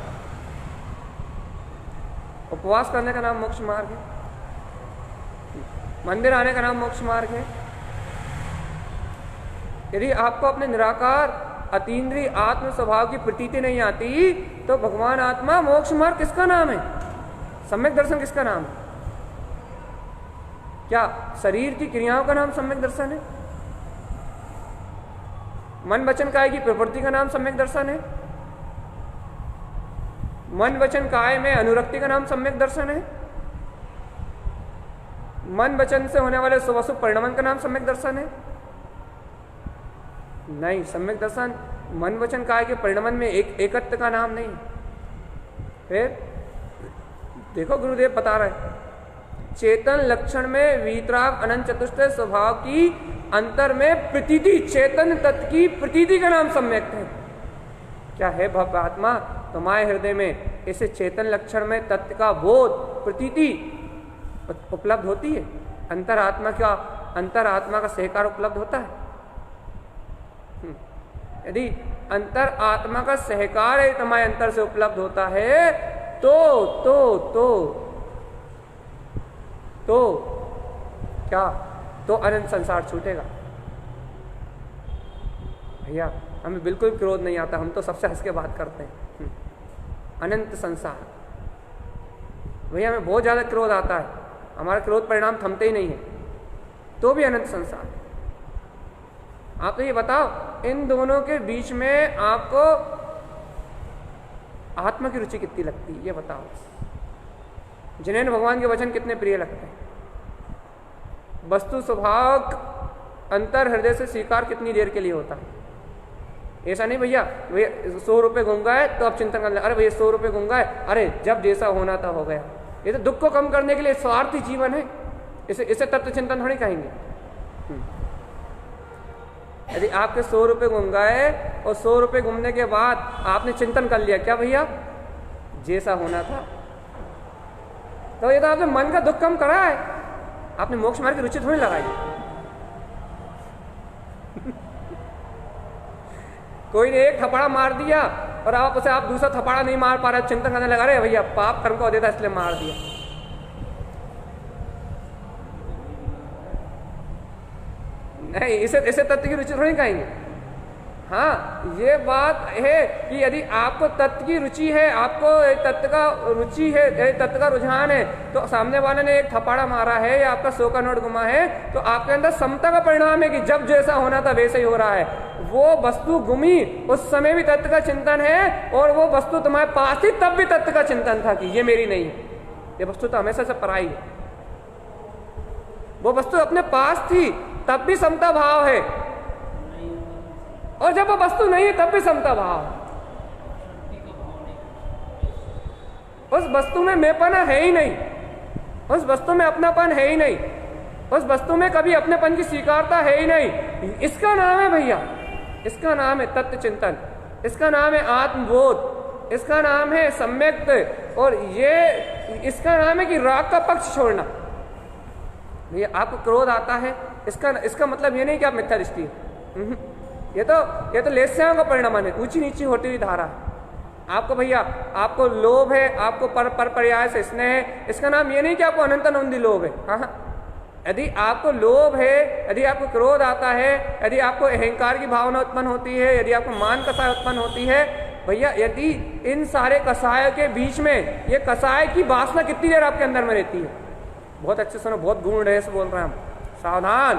A: उपवास करने का नाम मोक्ष मार्ग है, मंदिर आने का नाम मोक्ष मार्ग है। यदि आपको अपने निराकार अतीन्द्रिय आत्म स्वभाव की प्रतीति नहीं आती तो भगवान आत्मा मोक्ष मार्ग किसका नाम है? सम्यक दर्शन किसका नाम है? क्या शरीर की क्रियाओं का नाम सम्यक दर्शन है? मन वचन काय की प्रवृत्ति का नाम सम्यक दर्शन है? मन वचन काय में अनुरक्ति का नाम सम्यक दर्शन है? मन वचन से होने वाले शुभाशुभ परिणामन का नाम सम्यक दर्शन है? नहीं, सम्यक दर्शन मन वचन काय के परिणामन में एकत्व का नाम नहीं। फिर देखो गुरुदेव बता रहे चेतन लक्षण में वीतराग अनंत चतुष्टय स्वभाव की अंतर में प्रतीति, चेतन तत्व की प्रतीति का नाम सम्यक है। क्या है भव्य आत्मा तुम्हारे हृदय में इसे चेतन लक्षण में तत्व का बोध प्रतीति उपलब्ध होती है? अंतर आत्मा का सहकार उपलब्ध होता है? यदि अंतर आत्मा का सहकार है तुम्हारे अंतर से उपलब्ध होता है तो क्या? तो अनंत संसार छूटेगा। भैया हमें बिल्कुल क्रोध नहीं आता, हम तो सबसे हंस के बात करते हैं। अनंत संसार, भैया हमें बहुत ज्यादा क्रोध आता है, हमारा क्रोध परिणाम थमते ही नहीं है, तो भी अनंत संसार। आप तो ये बताओ इन दोनों के बीच में आपको आत्मा की रुचि कितनी लगती है? ये बताओ। जिनेंद्र भगवान के वचन कितने प्रिय लगते हैं? वस्तु स्वभाव अंतर हृदय से स्वीकार कितनी देर के लिए होता है? ऐसा नहीं भैया 100 रुपये गूंगा है तो अब चिंतन कर ले, अरे भैया 100 रुपये गूंगा है, अरे जब जैसा होना था हो गया। ये तो दुख को कम करने के लिए स्वार्थी जीवन है, इसे तत्व चिंतन थोड़ी कहेंगे। यदि आपके 100 रुपये गुम गए और 100 रुपये घूमने के बाद आपने चिंतन कर लिया क्या भैया जैसा होना था, तो ये तो आपने मन का दुख कम करा है, आपने मोक्ष मार्ग की रुचि थोड़ी लगाई। कोई ने एक थप्पड़ा मार दिया और आप दूसरा थप्पड़ा नहीं मार पा रहे, चिंतन करने लगा रहे भैया पाप कर्म को देता इसलिए मार दिया। नहीं, इसे तत्व की रुचि थोड़ी कहेंगे। हाँ, ये बात है कि यदि आपको तत्व की रुचि है, आपको तत्व का रुचि है, तत्व का रुझान है, तो सामने वाले ने एक थप्पड़ा मारा है या आपका 100 का नोट घुमा है, तो आपके अंदर समता का परिणाम है कि जब जैसा होना था वैसे ही हो रहा है। वो वस्तु घुमी उस समय भी तत्व का चिंतन है, और वो वस्तु तुम्हारे पास थी तब भी तत्व का चिंतन था कि ये मेरी नहीं है, ये वस्तु तो हमेशा से पराई है। वो वस्तु अपने पास थी तब भी समता भाव है, और जब वो वस्तु नहीं है तब भी समता भाव। उस वस्तु में मैंपना है ही नहीं, उस वस्तु में अपनापन है ही नहीं, उस वस्तु में कभी अपनेपन की स्वीकारता है ही नहीं। इसका नाम है भैया, इसका नाम है तत्व चिंतन, इसका नाम है आत्मबोध, इसका नाम है सम्यक्त, और ये इसका नाम है कि राग का पक्ष छोड़ना। भैया आपको क्रोध आता है, इसका मतलब ये नहीं कि आप मिथ्या दृष्टि है, ये तो लेस्याओं का परिणाम है, ऊंची नीची होती हुई धारा। आपको भैया आपको लोभ है, आपको पर पर्याय से स्नेह है, इसका नाम ये नहीं कि आपको अनंत अनंती लोभ है। हाँ, यदि आपको लोभ है, यदि आपको क्रोध आता है, यदि आपको अहंकार की भावना उत्पन्न होती है, यदि आपको मान कसाय उत्पन्न होती है, भैया यदि इन सारे कसाय के बीच में ये कसाय की वासना कितनी देर आपके अंदर में रहती है? बहुत अच्छे सुनो, बहुत गूढ़ रहस्य बोल रहे हैं हम, सावधान।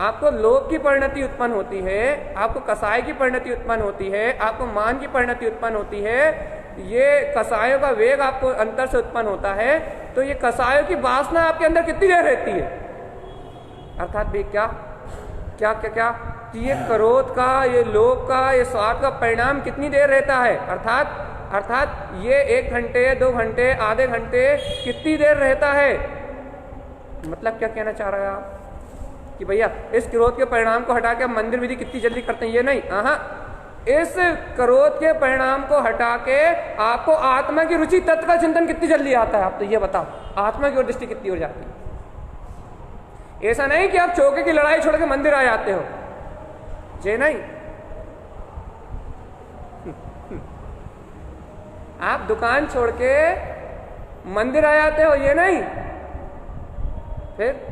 A: आपको लोभ की परिणति उत्पन्न होती है, आपको कसाय की परिणति उत्पन्न होती है, आपको मान की परिणति उत्पन्न होती है, ये कसायों का वेग आपको अंतर से उत्पन्न होता है, तो ये कसायों की वासना आपके अंदर कितनी देर रहती है? अर्थात भी क्या क्या क्या क्या कि ये क्रोध का, ये लोभ का, ये स्वार्थ का परिणाम कितनी देर रहता है? अर्थात ये 1 घंटे, 2 घंटे, आधे घंटे, कितनी देर रहता है? मतलब क्या कहना चाह रहे हैं आप कि भैया इस क्रोध के परिणाम को हटा के आप मंदिर विधि कितनी जल्दी करते हैं? ये नहीं, इस क्रोध के परिणाम को हटा के आपको आत्मा की रुचि, तत्व का चिंतन कितनी जल्दी आता है? आप तो ये बताओ, आत्मा की ओर दृष्टि कितनी हो जाती है? ऐसा नहीं कि आप चौके की लड़ाई छोड़ के मंदिर आ जाते हो, जे नहीं। आप दुकान छोड़ के मंदिर आ जाते हो, ये नहीं। फिर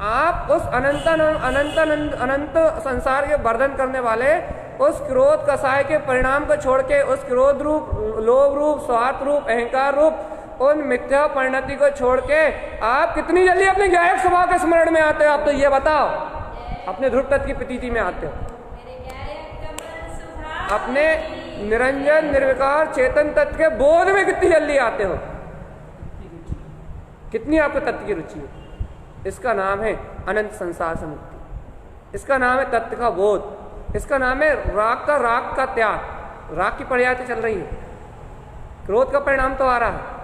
A: आप उस अनंत संसार के वर्धन करने वाले उस क्रोध कसाय के परिणाम को छोड़ के, उस क्रोध रूप, लोभ रूप, स्वार्थ रूप, अहंकार रूप उन मिथ्या परिणति को छोड़ के आप कितनी जल्दी अपने गायक स्वभाव के स्मरण में आते हो? आप तो ये बताओ, अपने ध्रुव तत्व की प्रतीति में आते हो, अपने निरंजन निर्विकार चेतन तत्व के बोध में कितनी जल्दी आते हो? कितनी आपको तत्व की रुचि है? इसका नाम है अनंत संसार से मुक्ति, इसका नाम है तत्व का बोध, इसका नाम है राग का त्याग। राग की प्रयाति चल रही है, क्रोध का परिणाम तो आ रहा है,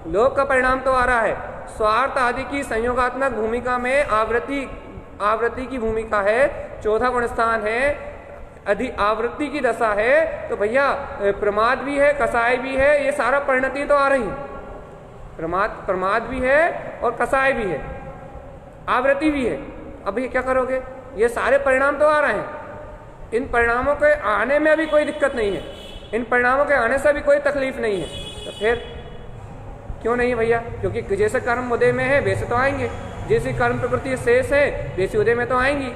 A: लोभ का परिणाम तो आ रहा है, स्वार्थ आदि की संयोगात्मक भूमिका में आवृत्ति की भूमिका है, 14 गुण स्थान है, आवृत्ति की दशा है, तो भैया प्रमाद भी है, कसाय भी है, ये सारा परिणति तो आ रही है। प्रमाद भी है और कसाय भी है, आवृत्ति भी है। अब ये क्या करोगे? ये सारे परिणाम तो आ रहे हैं, इन परिणामों के आने में अभी कोई दिक्कत नहीं है, इन परिणामों के आने से भी कोई तकलीफ नहीं है, तो फिर क्यों नहीं भैया? क्योंकि जैसे कर्म उदय में है वैसे तो आएंगे, जैसी कर्म प्रकृति शेष है वैसी उदय में तो आएंगी।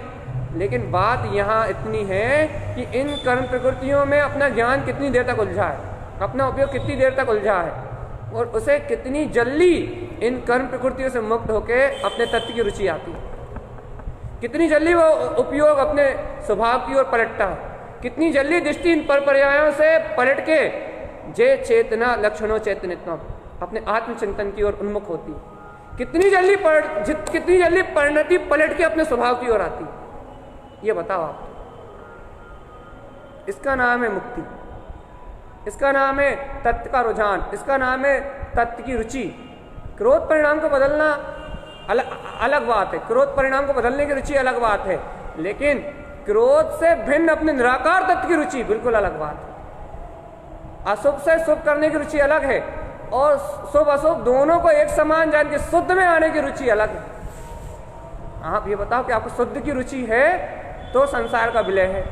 A: लेकिन बात यहाँ इतनी है कि इन कर्म प्रकृतियों में अपना ज्ञान कितनी देर तक उलझा है, अपना उपयोग कितनी देर तक उलझा है, और उसे कितनी जल्दी इन कर्म प्रकृतियों से मुक्त होकर अपने तत्व की रुचि आती है, कितनी जल्दी वो उपयोग अपने स्वभाव की ओर पलटता है, कितनी जल्दी दृष्टि इन पर पर्यायों से पलट के जे चेतना लक्षणों चैतन्यत्व अपने आत्मचिंतन की ओर उन्मुख होती है, कितनी जल्दी परिणति पलट के अपने स्वभाव की ओर आती है। ये बताओ आप, इसका नाम है मुक्ति, इसका नाम है तत्व का रुझान, इसका नाम है तत्व की रुचि। क्रोध परिणाम को बदलना अलग बात है, क्रोध परिणाम को बदलने की रुचि अलग बात है, लेकिन क्रोध से भिन्न अपने निराकार तत्व की रुचि बिल्कुल अलग बात है। अशुभ से शुभ करने की रुचि अलग है, और शुभ अशुभ दोनों को एक समान जान के शुद्ध में आने की रुचि अलग है। आप ये बताओ कि आपको शुद्ध की रुचि है तो संसार का विलय है।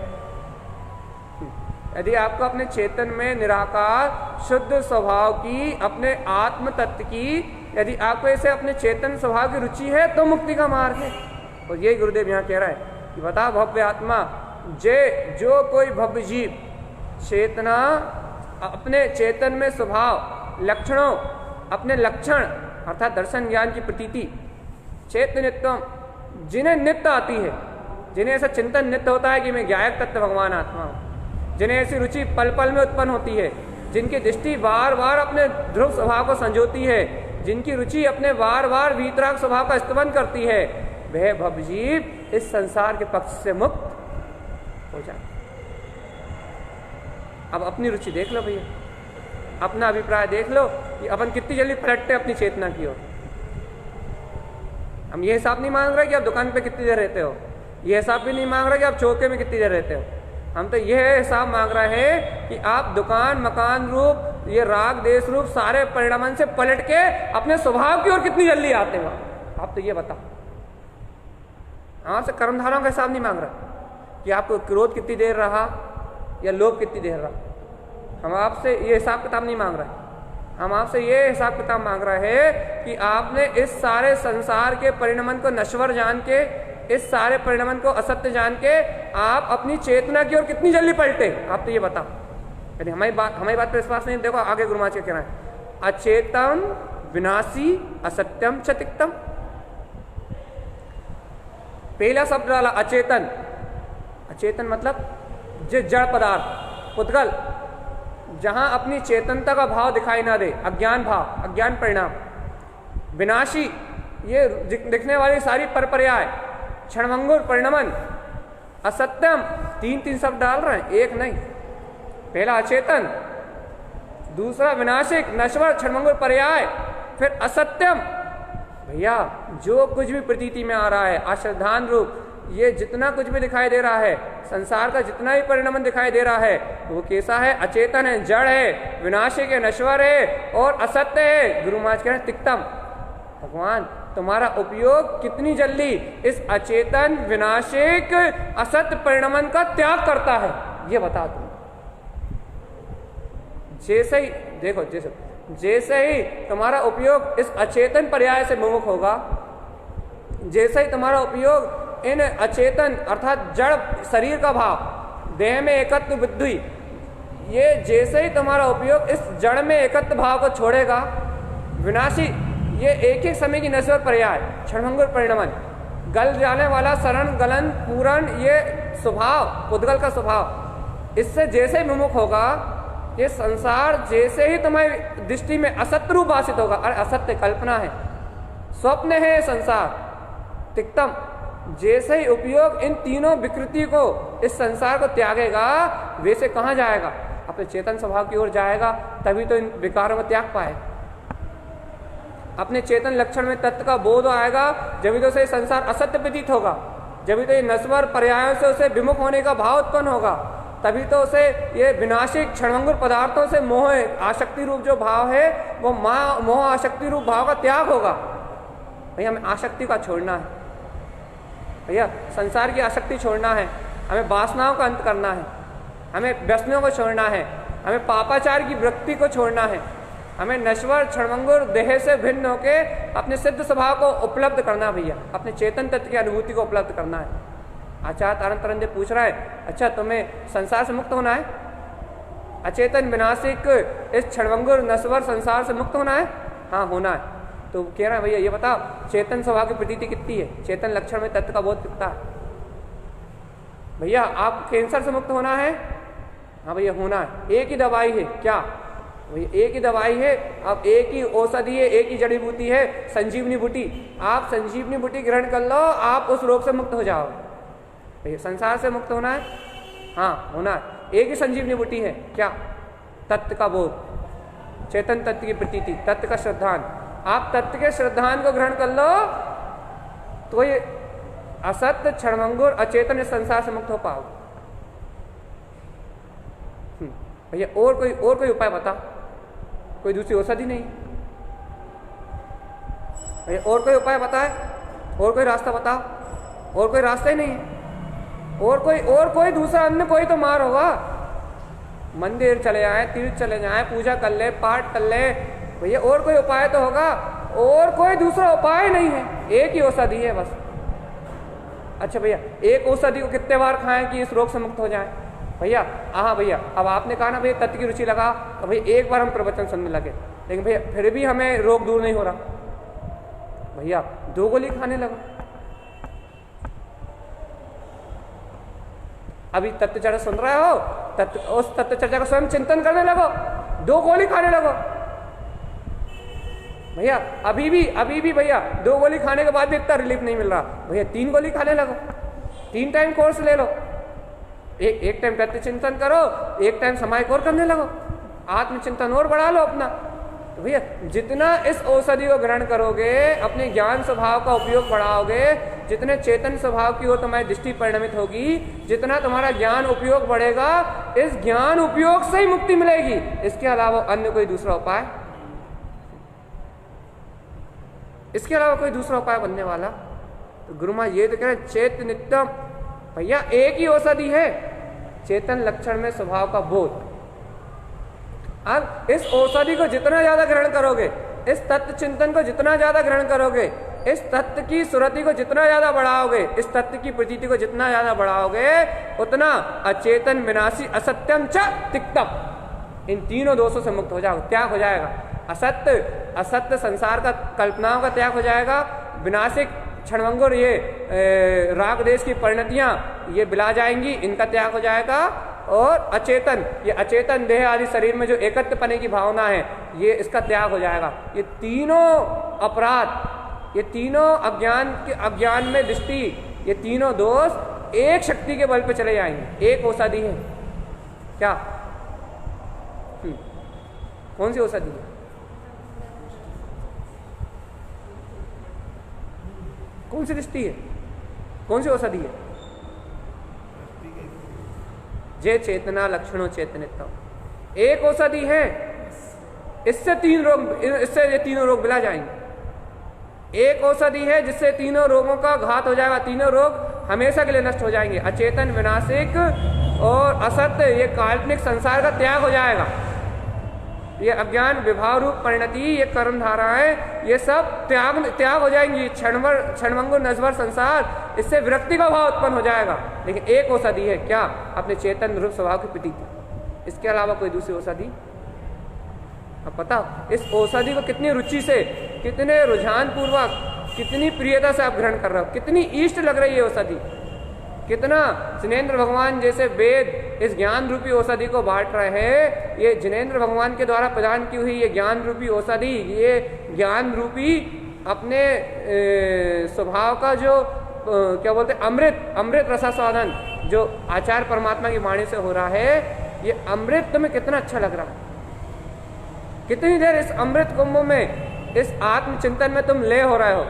A: यदि आपको अपने चेतन में निराकार शुद्ध स्वभाव की, अपने आत्म तत्व की, यदि आपको ऐसे अपने चेतन स्वभाव की रुचि है तो मुक्ति का मार्ग है। और यही गुरुदेव यहाँ कह रहा है कि बता भव्य आत्मा, जो कोई भव्य जीव चेतना अपने चेतन में स्वभाव लक्षणों, अपने लक्षण अर्थात दर्शन ज्ञान की प्रतीति, चैतन्यत्व जिन्हें नित्य आती है, जिन्हें ऐसा चिंतन नित्य होता है कि मैं ज्ञायक तत्व भगवान आत्मा हूँ, जिन्हें ऐसी रुचि पल पल में उत्पन्न होती है, जिनकी दृष्टि बार बार अपने ध्रुव स्वभाव को संजोती है, जिनकी रुचि अपने बार बार वीतराग स्वभाव का स्तवन करती है, वह भवजीव इस संसार के पक्ष से मुक्त हो जाए। अब अपनी रुचि देख लो भैया, अपना अभिप्राय देख लो कि अपन कितनी जल्दी पलटते अपनी चेतना की ओर। हम ये हिसाब नहीं मांग रहे कि आप दुकान पे कितनी देर रहते हो, ये हिसाब भी नहीं मांग रहे कि आप चौके में कितनी देर रहते हो, हम तो यह हिसाब मांग रहे हैं कि आप दुकान मकान रूप, ये राग देश रूप सारे परिणामन से पलट के अपने स्वभाव की ओर कितनी जल्दी आते हो। आप तो ये बताओ, आपसे कर्मधाराओं का हिसाब नहीं मांग रहा कि आपको क्रोध कितनी देर रहा या लोभ कितनी देर रहा। हम आपसे ये हिसाब किताब नहीं मांग रहे, हम आपसे ये हिसाब किताब मांग रहे हैं कि आपने इस सारे संसार के परिणामन को नश्वर जान के, इस सारे परिणामन को असत्य जान के आप अपनी चेतना की ओर कितनी जल्दी पलटे। आप तो ये बताओ। यदि हमारी बात पर विश्वास नहीं, देखो आगे गुरु महाराज क्या कहना है, अचेतन विनाशी असत्यम च तिक्तम। पहला शब्द डाला अचेतन, अचेतन मतलब जो जड़ पदार्थ, पुद्गल, जहां अपनी चेतनता का भाव दिखाई ना दे, अज्ञान भाव, अज्ञान परिणाम। विनाशी, ये दिखने वाली सारी परपर्याय। क्षणभंगुर परिणमन, असत्यम, तीन तीन शब्द डाल रहे हैं, एक नहीं। पहला अचेतन, दूसरा विनाशिक, नश्वर, क्षणभंगुर पर्याय, फिर असत्यम। भैया जो कुछ भी प्रतीति में आ रहा है, अश्रद्धान रूप, ये जितना कुछ भी दिखाई दे रहा है, संसार का जितना भी परिणमन दिखाई दे रहा है, वो कैसा है? अचेतन है, जड़ है, विनाशिक है, नश्वर है और असत्य है। गुरु महाराज कह रहे हैं तिक्तम। भगवान तुम्हारा उपयोग कितनी जल्दी इस अचेतन, विनाशिक, असत्य परिणमन का त्याग करता है, ये बता तुम। जैसे ही देखो, जैसे ही तुम्हारा उपयोग इस अचेतन पर्याय से विमुख होगा, जैसे ही तुम्हारा उपयोग इन अचेतन अर्थात जड़ शरीर का भाव, देह में एकत्व बुद्धि, ये जैसे ही तुम्हारा उपयोग इस जड़ में एकत्व भाव को छोड़ेगा, विनाशी, ये एक ही समय की नश्वर पर्याय, क्षणभंगुर परिणमन, गल जाने वाला शरण, गलन, पूरण, ये स्वभाव, उद्गल का स्वभाव, इससे जैसे ही विमुख होगा, ये संसार जैसे ही तुम्हारी दृष्टि में असत्य रूप भाषित होगा, अरे असत्य कल्पना है, स्वप्न है ये संसार, तिक्तम। जैसे ही उपयोग इन तीनों विकृति को, इस संसार को त्यागेगा, वैसे कहाँ जाएगा? अपने चेतन स्वभाव की ओर जाएगा, तभी तो इन विकारों को त्याग पाए। अपने चेतन लक्षण में तत्व का बोध आएगा, जब तो उसे संसार असत्य प्रतीत होगा, जब तो ये नश्वर पर्यायों से उसे विमुख होने का भाव उत्पन्न होगा, तभी तो उसे ये विनाशिक क्षणभंगुर पदार्थों से मोह, आसक्ति रूप जो भाव है, वो मोह आसक्ति रूप भाव का त्याग होगा। भैया हमें आसक्ति का छोड़ना है, भैया संसार की आसक्ति छोड़ना है, हमें वासनाओं का अंत करना है, हमें व्यसनों को छोड़ना है, हमें पापाचार की वृत्ति को छोड़ना है, हमें नश्वर क्षणभंगुर देह से भिन्न होके अपने सिद्ध स्वभाव को उपलब्ध करना, भैया अपने चेतन तत्व की अनुभूति को उपलब्ध करना है। आचार्य तारण तरंदे पूछ रहा है, अच्छा तुम्हें संसार से मुक्त होना है? अचेतन विनाशिक इस क्षणभंगुर नश्वर संसार से मुक्त होना है? हाँ होना है। तो कह रहा है भैया ये बताओ, चेतन स्वभाव की प्रतीति कितनी है? चेतन लक्षण में तत्व का बोध कितना है? भैया आप कैंसर से मुक्त होना है? हाँ भैया होना है। एक ही दवाई है क्या? भैया एक ही दवाई है, अब एक ही औषधि है, एक ही जड़ी बूटी है, संजीवनी बूटी। आप संजीवनी बूटी ग्रहण कर लो, आप उस रोग से मुक्त हो जाओ। भैया संसार से मुक्त होना है? हाँ होना है। एक ही संजीवनी बूटी है क्या? तत्व का बोध, चेतन तत्व की प्रतीति, तत्व का श्रद्धान। आप तत्व के श्रद्धान को ग्रहण कर लो तो ये असत्य क्षणभंगुर अचेतन इस संसार से मुक्त हो पाओ। भैया और कोई उपाय बता, कोई दूसरी औषधि नहीं? भैया और कोई उपाय बताए, और कोई रास्ता बताओ, और कोई रास्ता ही नहीं है। और कोई दूसरा अन्य कोई तो मार होगा। मंदिर चले जाए, तीर्थ चले जाए, पूजा कर ले, पाठ कर ले, भैया और कोई उपाय तो होगा। और कोई दूसरा उपाय नहीं है, एक ही औषधि है बस। अच्छा भैया एक औषधि को कितने बार खाएं कि इस रोग से मुक्त हो जाए? भैया हाँ भैया, अब आपने कहा ना भैया तत्व की रुचि लगा, तो भैया एक बार हम प्रवचन सुनने लगे, लेकिन भैया फिर भी हमें रोग दूर नहीं हो रहा। भैया 2 गोली खाने लगो। अभी तत्व चर्चा सुन रहे हो, उस तत्व चर्चा का स्वयं चिंतन करने लगो, 2 गोली खाने लगो। भैया अभी भी भैया 2 गोली खाने के बाद भी इतना रिलीफ नहीं मिल रहा, भैया 3 गोली खाने लगो, 3 टाइम कोर्स ले लो। एक टाइम तत्व चिंतन करो, एक टाइम समायिक और करने लगो, आत्मचिंतन और बढ़ा लो अपना। तो भैया जितना इस औषधि को ग्रहण करोगे, अपने ज्ञान स्वभाव का उपयोग बढ़ाओगे, जितने चेतन स्वभाव की ओर तुम्हारी दृष्टि परिणमित होगी, जितना तुम्हारा ज्ञान उपयोग बढ़ेगा, इस ज्ञान उपयोग से ही मुक्ति मिलेगी। इसके अलावा अन्य कोई दूसरा उपाय, इसके अलावा कोई दूसरा उपाय बनने वाला? तो गुरु महाराज ये तो कह रहे चेत नित्यम। भैया एक ही औषधि है, चेतन लक्षण में स्वभाव का बोध। अब इस औषधि को जितना ज्यादा ग्रहण करोगे, इस तत्व चिंतन को जितना ज्यादा ग्रहण करोगे, इस तत्व की सुरति को जितना ज्यादा बढ़ाओगे, इस तत्व की प्रतीति को जितना ज्यादा बढ़ाओगे, उतना अचेतन विनाशी असत्यम च तिक्तम, इन तीनों दोषों से मुक्त हो जाओगे, त्याग हो जाएगा। असत्य संसार का कल्पनाओं का त्याग हो जाएगा, विनाशिक क्षणभंगुर ये राग देश की परिणतियां ये बिला जाएंगी, इनका त्याग हो जाएगा, और अचेतन, ये अचेतन देह आदि शरीर में जो एकत्व पने की भावना है, ये इसका त्याग हो जाएगा। ये तीनों अपराध, ये तीनों अज्ञान में दृष्टि, ये तीनों दोष एक शक्ति के बल पे चले जाएंगे। एक औषधि है क्या? कौन सी औषधि है? कौन सी दृष्टि है? कौन सी औषधि है? जे चेतना लक्षणों चेतनित्व, एक औषधि है। इससे ये तीनों रोग मिला जाएंगे। एक औषधि है जिससे तीनों रोगों का घात हो जाएगा, तीनों रोग हमेशा के लिए नष्ट हो जाएंगे। अचेतन, विनाशिक और असत्य, ये काल्पनिक संसार का त्याग हो जाएगा। ये अज्ञान, विभाव रूप परिणति, ये कर्म धाराएं, ये सब त्याग हो जाएंगी। क्षणभंगुर नश्वर संसार, इससे विरक्ति का भाव उत्पन्न हो जाएगा। लेकिन एक औषधि है क्या? अपने चेतन रूप स्वभाव की प्रतीति। इसके अलावा कोई दूसरी औषधि? अब पता इस औषधि को कितनी रुचि से, कितने रुझान पूर्वक, कितनी प्रियता से आप ग्रहण कर रहे हो, कितनी इष्ट लग रही है औषधि, कितना जिनेंद्र भगवान जैसे वेद इस ज्ञान रूपी औषधि को बांट रहे हैं। ये जिनेंद्र भगवान के द्वारा प्रदान की हुई ये ज्ञान रूपी औषधि, ये ज्ञान रूपी अपने स्वभाव का जो क्या बोलते हैं, अमृत रसास्वादन जो आचार्य परमात्मा की वाणी से हो रहा है, ये अमृत तुम्हें कितना अच्छा लग रहा है। कितनी देर इस अमृत कुंभ में, इस आत्मचिंतन में तुम ले हो रहे हो,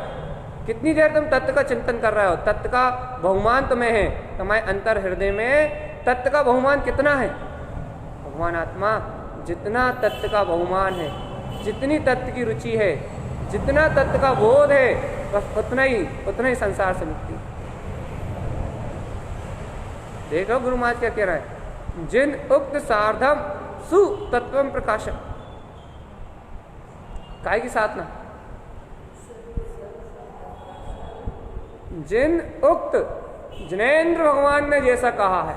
A: कितनी देर तुम तत्व का चिंतन कर रहे हो। तत्व का बहुमान तुम्हें है, तुम्हारे अंतर हृदय में तत्व का बहुमान कितना है? भगवान आत्मा जितना तत्व का बहुमान है, जितनी तत्व की रुचि है, जितना तत्व का बोध है, बस उतना ही संसार से मुक्ति। देखो गुरु महाराज क्या कह रहा है, जिन उक्त सार्धम सुतत्वम प्रकाशम, काय की साधना, जिन उक्त, जिनेंद्र भगवान ने जैसा कहा है,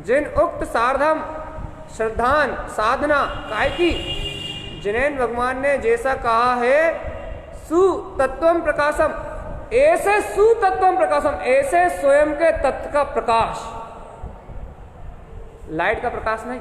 A: जिन उक्त सार्धम श्रद्धान साधना, काय की? जिनेंद्र भगवान ने जैसा कहा है, सुतत्वम प्रकाशम, ऐसे सुतत्वम प्रकाशम, ऐसे स्वयं के तत्व का प्रकाश, लाइट का प्रकाश नहीं,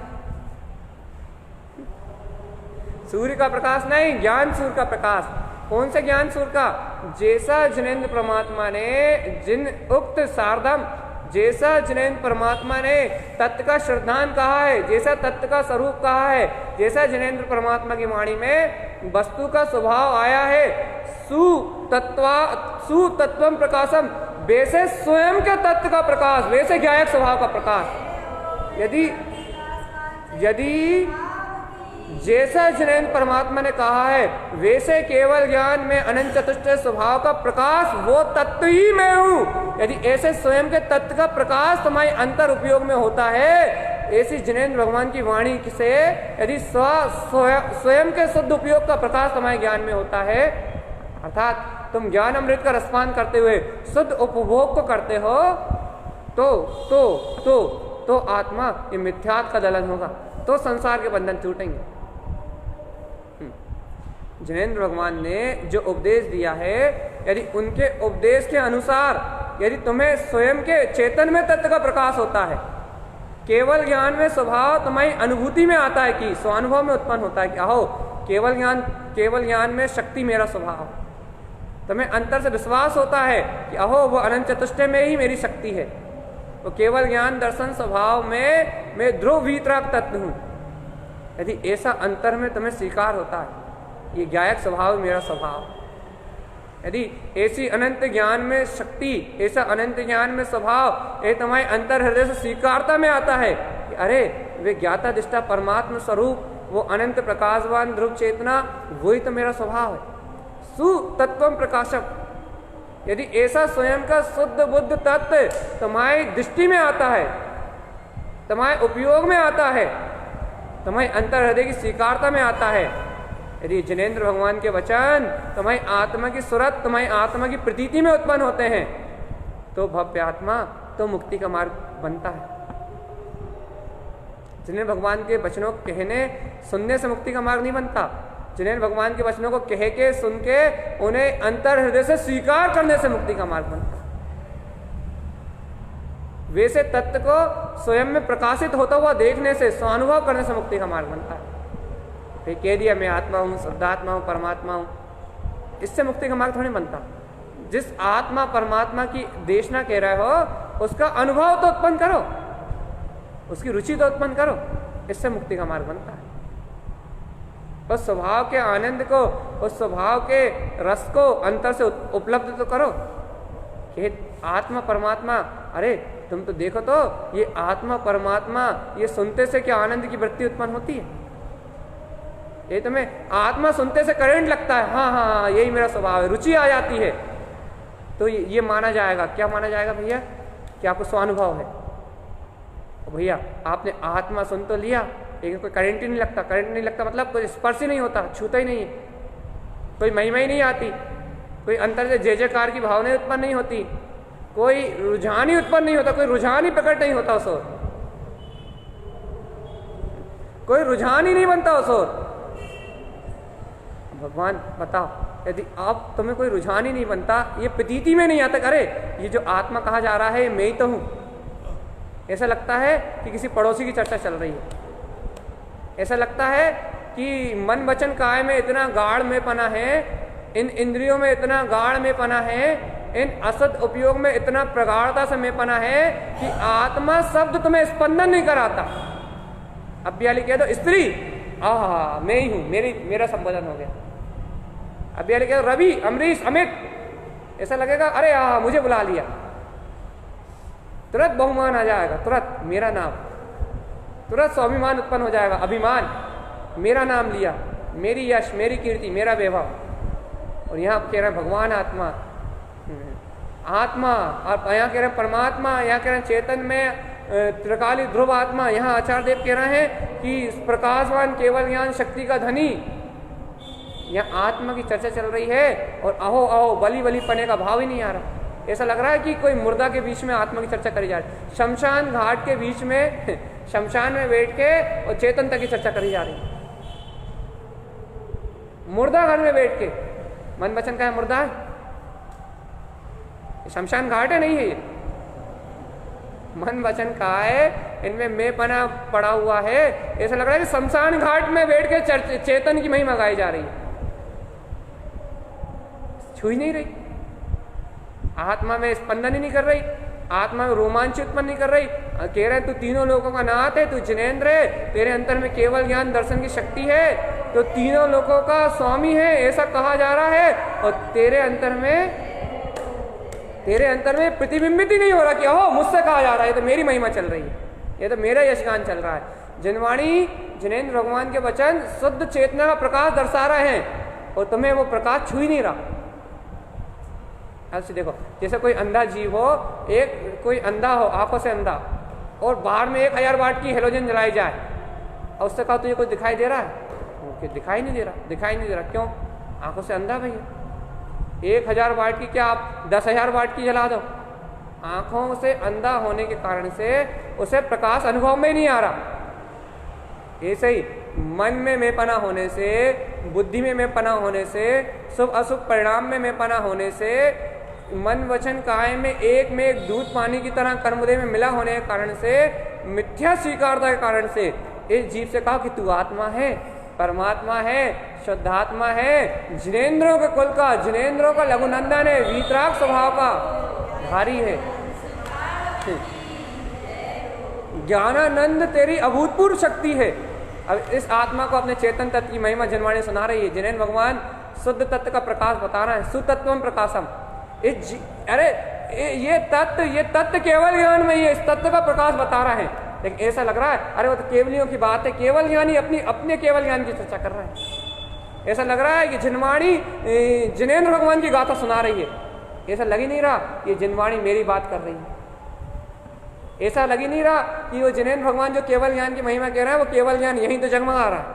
A: सूर्य का प्रकाश नहीं, ज्ञान सूर्य का प्रकाश। कौन से ज्ञान सूर्य का? जैसा जिनेंद्र परमात्मा ने, जिन उक्त सार्धम, जैसा जिनेंद्र परमात्मा ने तत्व का श्रद्धान कहा है, जैसा तत्व का स्वरूप कहा है, जैसा जिनेंद्र परमात्मा की वाणी में वस्तु का स्वभाव आया है, सुतत्वम प्रकाशम, वैसे स्वयं के तत्व का प्रकाश, वैसे ज्ञायक स्वभाव का प्रकाश। यदि जैसा जिनेंद्र परमात्मा ने कहा है, वैसे केवल ज्ञान में अनंत चतुष्ट स्वभाव का प्रकाश, वो तत्व ही मैं हूं। यदि ऐसे स्वयं के तत्व का प्रकाश तुम्हारे अंतर उपयोग में होता है, ऐसी जिनेंद्र भगवान की वाणी से यदि स्वयं के शुद्ध उपयोग का प्रकाश तुम्हारे ज्ञान में होता है, अर्थात तुम ज्ञान अमृत का रसपान करते हुए शुद्ध उपभोग को करते हो, तो आत्मा ये मिथ्यात्व का दलन होगा, तो संसार के बंधन टूटेंगे। जिनेंद्र भगवान ने जो उपदेश दिया है, यदि उनके उपदेश के अनुसार यदि तुम्हें स्वयं के चेतन में तत्व का प्रकाश होता है, केवल ज्ञान में स्वभाव तुम्हारी अनुभूति में आता है कि स्वानुभव में उत्पन्न होता है कि अहो केवल ज्ञान में शक्ति मेरा स्वभाव, तुम्हें अंतर से विश्वास होता है कि अहो वो अनंत चतुष्टय में ही मेरी शक्ति है, तो केवल ज्ञान दर्शन स्वभाव में मैं ध्रुव वीतराग तत्व हूं। यदि ऐसा अंतर में तुम्हें स्वीकार होता है, ये ज्ञायक स्वभाव मेरा स्वभाव, यदि ऐसी अनंत ज्ञान में शक्ति, ऐसा अनंत ज्ञान में स्वभाव ये तुम्हारे अंतर हृदय से स्वीकारता में आता है कि अरे वे ज्ञाता दिष्टा परमात्म स्वरूप, वो अनंत प्रकाशवान ध्रुव चेतना, वही तो मेरा स्वभाव है, सुतत्वम प्रकाशक। यदि ऐसा स्वयं का शुद्ध बुद्ध तत्व तुम्हारी दृष्टि में आता है, तुम्हारे उपयोग में आता है, तुम्हारे अंतर हृदय की स्वीकारता में आता है, यदि जिनेंद्र भगवान के वचन तुम्हारी आत्मा की सुरत, तुम्हारी आत्मा की प्रतीति में उत्पन्न होते हैं, तो भव्य आत्मा तो मुक्ति का मार्ग बनता है। जिनेंद्र भगवान के वचनों को कहने सुनने से मुक्ति का मार्ग नहीं बनता, जिनेंद्र भगवान के वचनों को कह के सुन के उन्हें अंतर हृदय से स्वीकार करने से मुक्ति का मार्ग बनता। वैसे तत्व को स्वयं में प्रकाशित होता हुआ देखने से, स्वानुभव करने से मुक्ति का मार्ग बनता है। फिर कह दिया मैं आत्मा हूँ, शुद्धात्मा हूँ, परमात्मा हूँ, इससे मुक्ति का मार्ग थोड़ी बनता। जिस आत्मा परमात्मा की देशना कह रहे हो उसका अनुभव तो उत्पन्न करो, उसकी रुचि तो उत्पन्न करो, इससे मुक्ति का मार्ग बनता है। उस स्वभाव के आनंद को, उस स्वभाव के रस को अंतर से उपलब्ध तो करो कि आत्मा परमात्मा, अरे तुम तो देखो तो ये आत्मा परमात्मा, ये सुनते से क्या आनंद की वृत्ति उत्पन्न होती है। ये तुम्हें आत्मा सुनते से करंट लगता है, हाँ हाँ हाँ यही मेरा स्वभाव है, रुचि आ जाती है, तो ये माना जाएगा। क्या माना जाएगा भैया? कि आपको स्वानुभव है। भैया आपने आत्मा सुन तो लिया, लेकिन कोई करंट ही नहीं लगता। करंट नहीं लगता मतलब कोई स्पर्श ही नहीं होता, छूता ही नहीं है, कोई महिमा ही नहीं आती, कोई अंतर से जय जयकार की भावना उत्पन्न नहीं होती, कोई रुझान ही उत्पन्न नहीं होता, कोई रुझान ही प्रकट नहीं होता उस ओर, कोई रुझान ही नहीं बनता उस ओर। भगवान बताओ, यदि आप तुम्हें कोई रुझान ही नहीं बनता, ये प्रतीति में नहीं आता, अरे ये जो आत्मा कहा जा रहा है मैं ही तो हूं, ऐसा लगता है कि किसी पड़ोसी की चर्चा चल रही है, ऐसा लगता है कि मन वचन काय में इतना गाढ़ में पना है, इन इंद्रियों में इतना गाढ़ में पना है, इन असत उपयोग में इतना प्रगाढ़ता से में पना है कि आत्मा शब्द तुम्हें स्पंदन नहीं कराता। अब भी कह दो स्त्री, आहा मैं ही हूं, मेरा संबोधन हो गया। अब कह दो रवि, अमरीश, अमित, ऐसा लगेगा अरे आहा मुझे बुला लिया, तुरंत बहुमान आ जाएगा, तुरंत मेरा नाम, तुरंत स्वाभिमान उत्पन्न हो जाएगा, अभिमान, मेरा नाम लिया, मेरी यश, मेरी कीर्ति, मेरा वैभव। और यहाँ कह रहे हैं भगवान आत्मा, आत्मा, और यहाँ कह रहे हैं परमात्मा, यहाँ कह रहे हैं चेतन में त्रिकाली ध्रुव आत्मा। यहाँ आचार्य देव कह रहे हैं कि प्रकाशवान केवल ज्ञान शक्ति का धनी। यहाँ आत्मा की चर्चा चल रही है और अहो अहो बली बली पने का भाव ही नहीं आ रहा। ऐसा लग रहा है कि कोई मुर्दा के बीच में आत्मा की चर्चा करी जा रही है, शमशान घाट के बीच में शमशान में बैठ के और चेतनता की चर्चा करी जा रही है, मुर्दा घर में बैठ के। मन वचन का है मुर्दा है, शमशान घाट है नहीं है ये, मन वचन का है, इनमें मैं पना पड़ा हुआ है। ऐसा लग रहा है कि शमशान घाट में बैठ के चेतन की महिमा गाई जा रही है, छू ही नहीं रही, आत्मा में स्पंदन ही नहीं कर रही, आत्मा में रोमांच उत्पन्न नहीं कर रही। कह रहे तू तीनों लोगों का नाथ है, तू जिनेंद्र है, तेरे अंतर में केवल ज्ञान दर्शन की शक्ति है, तो तीनों लोगों का स्वामी है ऐसा कहा जा रहा है, और तेरे अंतर में प्रतिबिंबित ही नहीं हो रहा कि ओहो मुझसे कहा जा रहा है, ये तो मेरी महिमा चल रही है, ये तो मेरा यशगान चल रहा है। जिनवाणी जिनेंद्र भगवान के वचन शुद्ध चेतना का प्रकाश दर्शा रहे हैं और तुम्हें वो प्रकाश छू ही नहीं रहा। ऐसे देखो जैसे कोई अंधा जीव हो, एक कोई अंधा हो, आंखों से अंधा, और बाहर में 1000 वाट की हेलोजन जलाई जाए और उससे कहा तुझे कुछ दिखाई दे रहा है? वो दिखाई नहीं दे रहा, क्यों? आंखों से अंधा भैया। 1000 वाट की क्या आप 10,000 वाट की जला दो, आंखों से अंधा होने के कारण से उसे प्रकाश अनुभव में ही नहीं आ रहा। ऐसे ही मन में मेपना होने से, बुद्धि में मेपना होने से, शुभ अशुभ परिणाम में मेपना होने से, मन वचन काया में एक दूध पानी की तरह कर्मोदय में मिला होने के कारण से, मिथ्या स्वीकारता के कारण से इस जीव से कहा कि तू आत्मा है, परमात्मा है, शुद्धात्मा है, जिनेंद्रों के कुल का, जिनेंद्रों का लघुनंदन है, वीतराग स्वभाव का भारी है, ज्ञानानंद तेरी अभूतपूर्व शक्ति है। अब इस आत्मा को अपने चेतन तत्व की महिमा जनवाणी सुना रही है। जिनेंद्र भगवान शुद्ध तत्व का प्रकाश बता रहे हैं, सुतत्वम प्रकाशम। अरे ये तत्व केवल ज्ञान में ही है, इस तत्व का प्रकाश बता रहे हैं। लेकिन ऐसा लग रहा है अरे वो तो केवलियों की बात है, केवल ज्ञानी अपने केवल ज्ञान की चर्चा कर रहा है। ऐसा लग रहा है कि जिनवाणी जिनेंद्र भगवान की गाथा सुना रही है, ऐसा लग ही नहीं रहा ये जिनवाणी मेरी बात कर रही है। ऐसा लग ही नहीं रहा कि वो जिनेंद्र भगवान जो केवल ज्ञान की महिमा कह रहा है वो केवल ज्ञान यहीं तो जगमगा रहा है।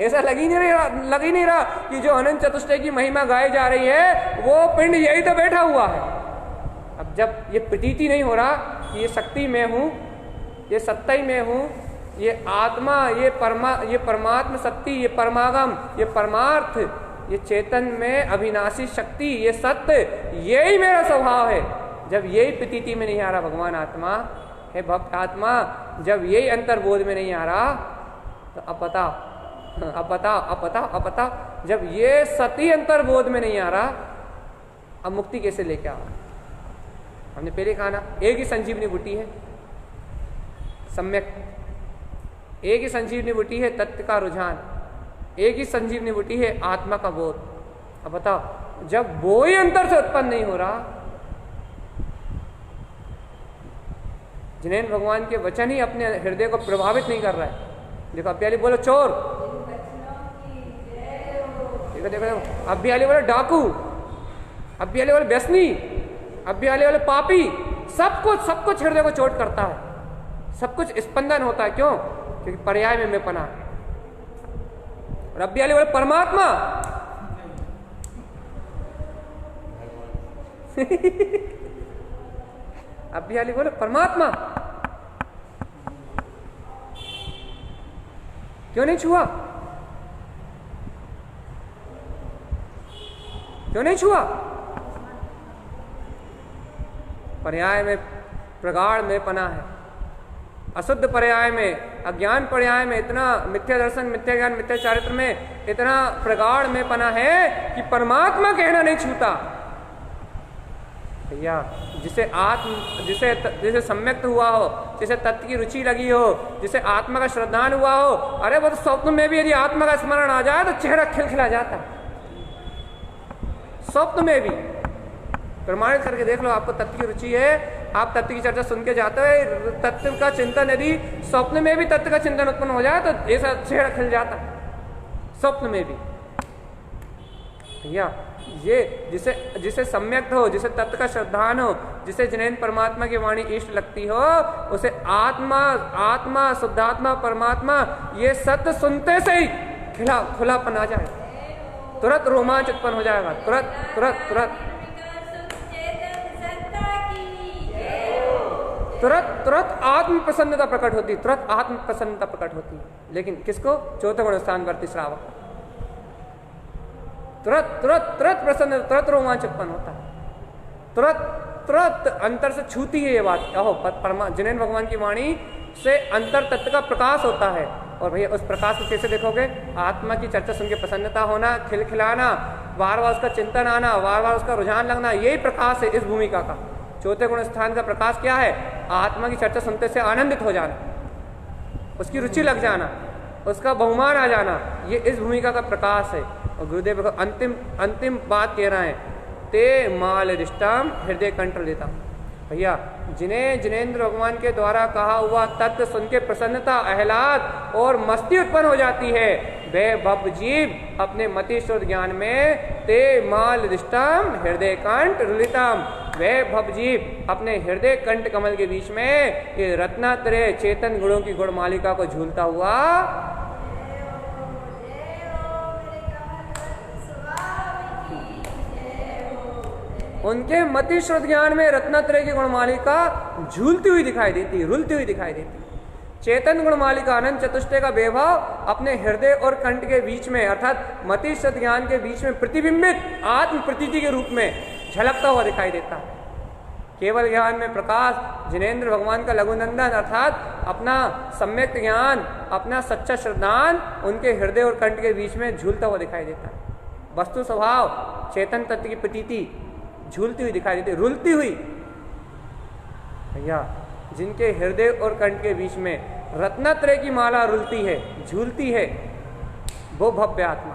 A: ऐसा लग ही नहीं रहा कि जो अनंत चतुष्टय की महिमा गाई जा रही है वो पिंड यही तो बैठा हुआ है। अब जब ये प्रतीति नहीं हो रहा कि ये शक्ति में हूँ, ये सत्ता ही में हूँ, ये आत्मा, ये परमात्मा शक्ति, ये परमागम, ये परमार्थ, ये चेतन में अविनाशी शक्ति, ये सत्य, यही मेरा स्वभाव है। जब यही प्रतीति में नहीं आ रहा भगवान आत्मा, हे भक्त आत्मा, जब यही अंतर्बोध में नहीं आ रहा तो अपता अपता अपता अपता, जब ये सती अंतर्बोध में नहीं आ रहा, अब मुक्ति कैसे लेके आ रहा? हमने पहले कहा ना, एक ही संजीवनी बूटी है सम्यक, एक ही संजीवनी बूटी है तत्व का रुझान, एक ही संजीवनी बूटी है आत्मा का बोध। अब बताओ, जब वो ही अंतर से उत्पन्न नहीं हो रहा, जिनेन्द्र भगवान के वचन ही अपने हृदय को प्रभावित नहीं कर रहा है। देखो अब्बियाली बोलो चोर, देखो देखो देखो, अब्बियाली बोलो डाकू, अब्बियाली बोलो व्यसनी, अब्बियाली बोलो पापी, सब कुछ हृदय को चोट करता है, सब कुछ स्पंदन होता है। क्यों? क्योंकि पर्याय में मैं पना। और अब्बियाली बोले परमात्मा अब्बियाली बोले परमात्मा, क्यों नहीं छुआ? क्यों नहीं छुआ? पर्याय में प्रगाढ़ में पना है, अशुद्ध पर्याय में, अज्ञान पर्याय में इतना मिथ्या दर्शन, मिथ्या ज्ञान, मिथ्या चारित्र में इतना प्रगाढ़ में पना है कि परमात्मा कहना नहीं छूता। भैया जिसे सम्यक्त हुआ हो, जिसे तत्व की रुचि लगी हो, जिसे आत्मा का श्रद्धान हुआ हो, अरे वो तो स्वप्न में भी यदि आत्मा का स्मरण आ जाए तो चेहरा खिलखिला जाता है। स्वप्न में भी प्रमाणित करके देख लो, आपको तत्व की रुचि है, आप तत्व की चर्चा सुन के जाते हो, तत्व का चिंतन यदि स्वप्न में भी तत्व का चिंतन उत्पन्न हो जाए तो ऐसा चेहरा खिल जाता है स्वप्न में भी। भैया ये जिसे सम्यक्त हो, जिसे तत्व का श्रद्धान हो, जिसे जिनेन्द्र परमात्मा की वाणी इष्ट लगती हो, उसे आत्मा शुद्धात्मा परमात्मा ये सत्य सुनते से ही खुलापन आ जाए, तुरंत रोमांच उत्पन्न हो जाएगा, तुरंत तुरंत तुरंत तुरंत तुरंत आत्म प्रसन्नता प्रकट होती, तुरंत आत्म प्रसन्नता प्रकट होती है। लेकिन किसको? चौथे गुण स्थान वर्ती श्रावक। तुरंत तुरंत तुरंत प्रसन्न, तुरंत रोमांच उत्पन्न होता है, तुरंत तुरंत अंतर से छूती है ये बात। जिनेन्द्र भगवान की वाणी से अंतर तत्व का प्रकाश होता है। और भैया उस प्रकाश को कैसे देखोगे? आत्मा की चर्चा सुन के प्रसन्नता होना, खिलखिलाना, बार बार उसका चिंतन आना, बार बार उसका रुझान लगना, यही प्रकाश है इस भूमिका का। चौथे गुण स्थान का प्रकाश क्या है? आत्मा की चर्चा सुनते से आनंदित हो जाना, उसकी रुचि लग जाना, उसका बहुमान आ जाना, ये इस भूमिका का प्रकाश है। और गुरुदेव अंतिम बात कह रहे हैं, ते माल रिष्टाम हृदय कंठ लेता। भैया जिन्हें जिनेन्द्र भगवान के द्वारा कहा हुआ तत्व सुन के प्रसन्नता, आह्लाद और मस्ती उत्पन्न हो जाती है, वे भव जीव अपने मति शुद्ध ज्ञान में ते माल रिष्टाम हृदय कंठ रुलितम, वे भव जीव अपने हृदय कंठ कमल के बीच में ये रत्नात्रय चेतन गुणों की गुण मालिका को झूलता हुआ उनके मति श्रुत ज्ञान में रत्नात्रय की गुणमालिका झूलती हुई दिखाई देती, रुलती हुई दिखाई देती। चेतन गुणमालिका अनंत चतुष्टय का वैभव अपने हृदय और कंठ के बीच में अर्थात मति श्रुत ज्ञान के बीच में प्रतिबिंबित आत्म प्रतीति के रूप में झलकता हुआ दिखाई देता है। केवल ज्ञान में प्रकाश जिनेन्द्र भगवान का लघुनंदन अर्थात अपना सम्यक ज्ञान, अपना सच्चा श्रद्धान उनके हृदय और कंठ के बीच में झूलता हुआ दिखाई देता है। वस्तु स्वभाव चेतन तत्व की प्रतीति झूलती हुई दिखाई देती, रुलती हुई। भैया जिनके हृदय और कंठ के बीच में रत्नात्रय की माला रुलती है, झूलती है, वो भव्य आत्मा,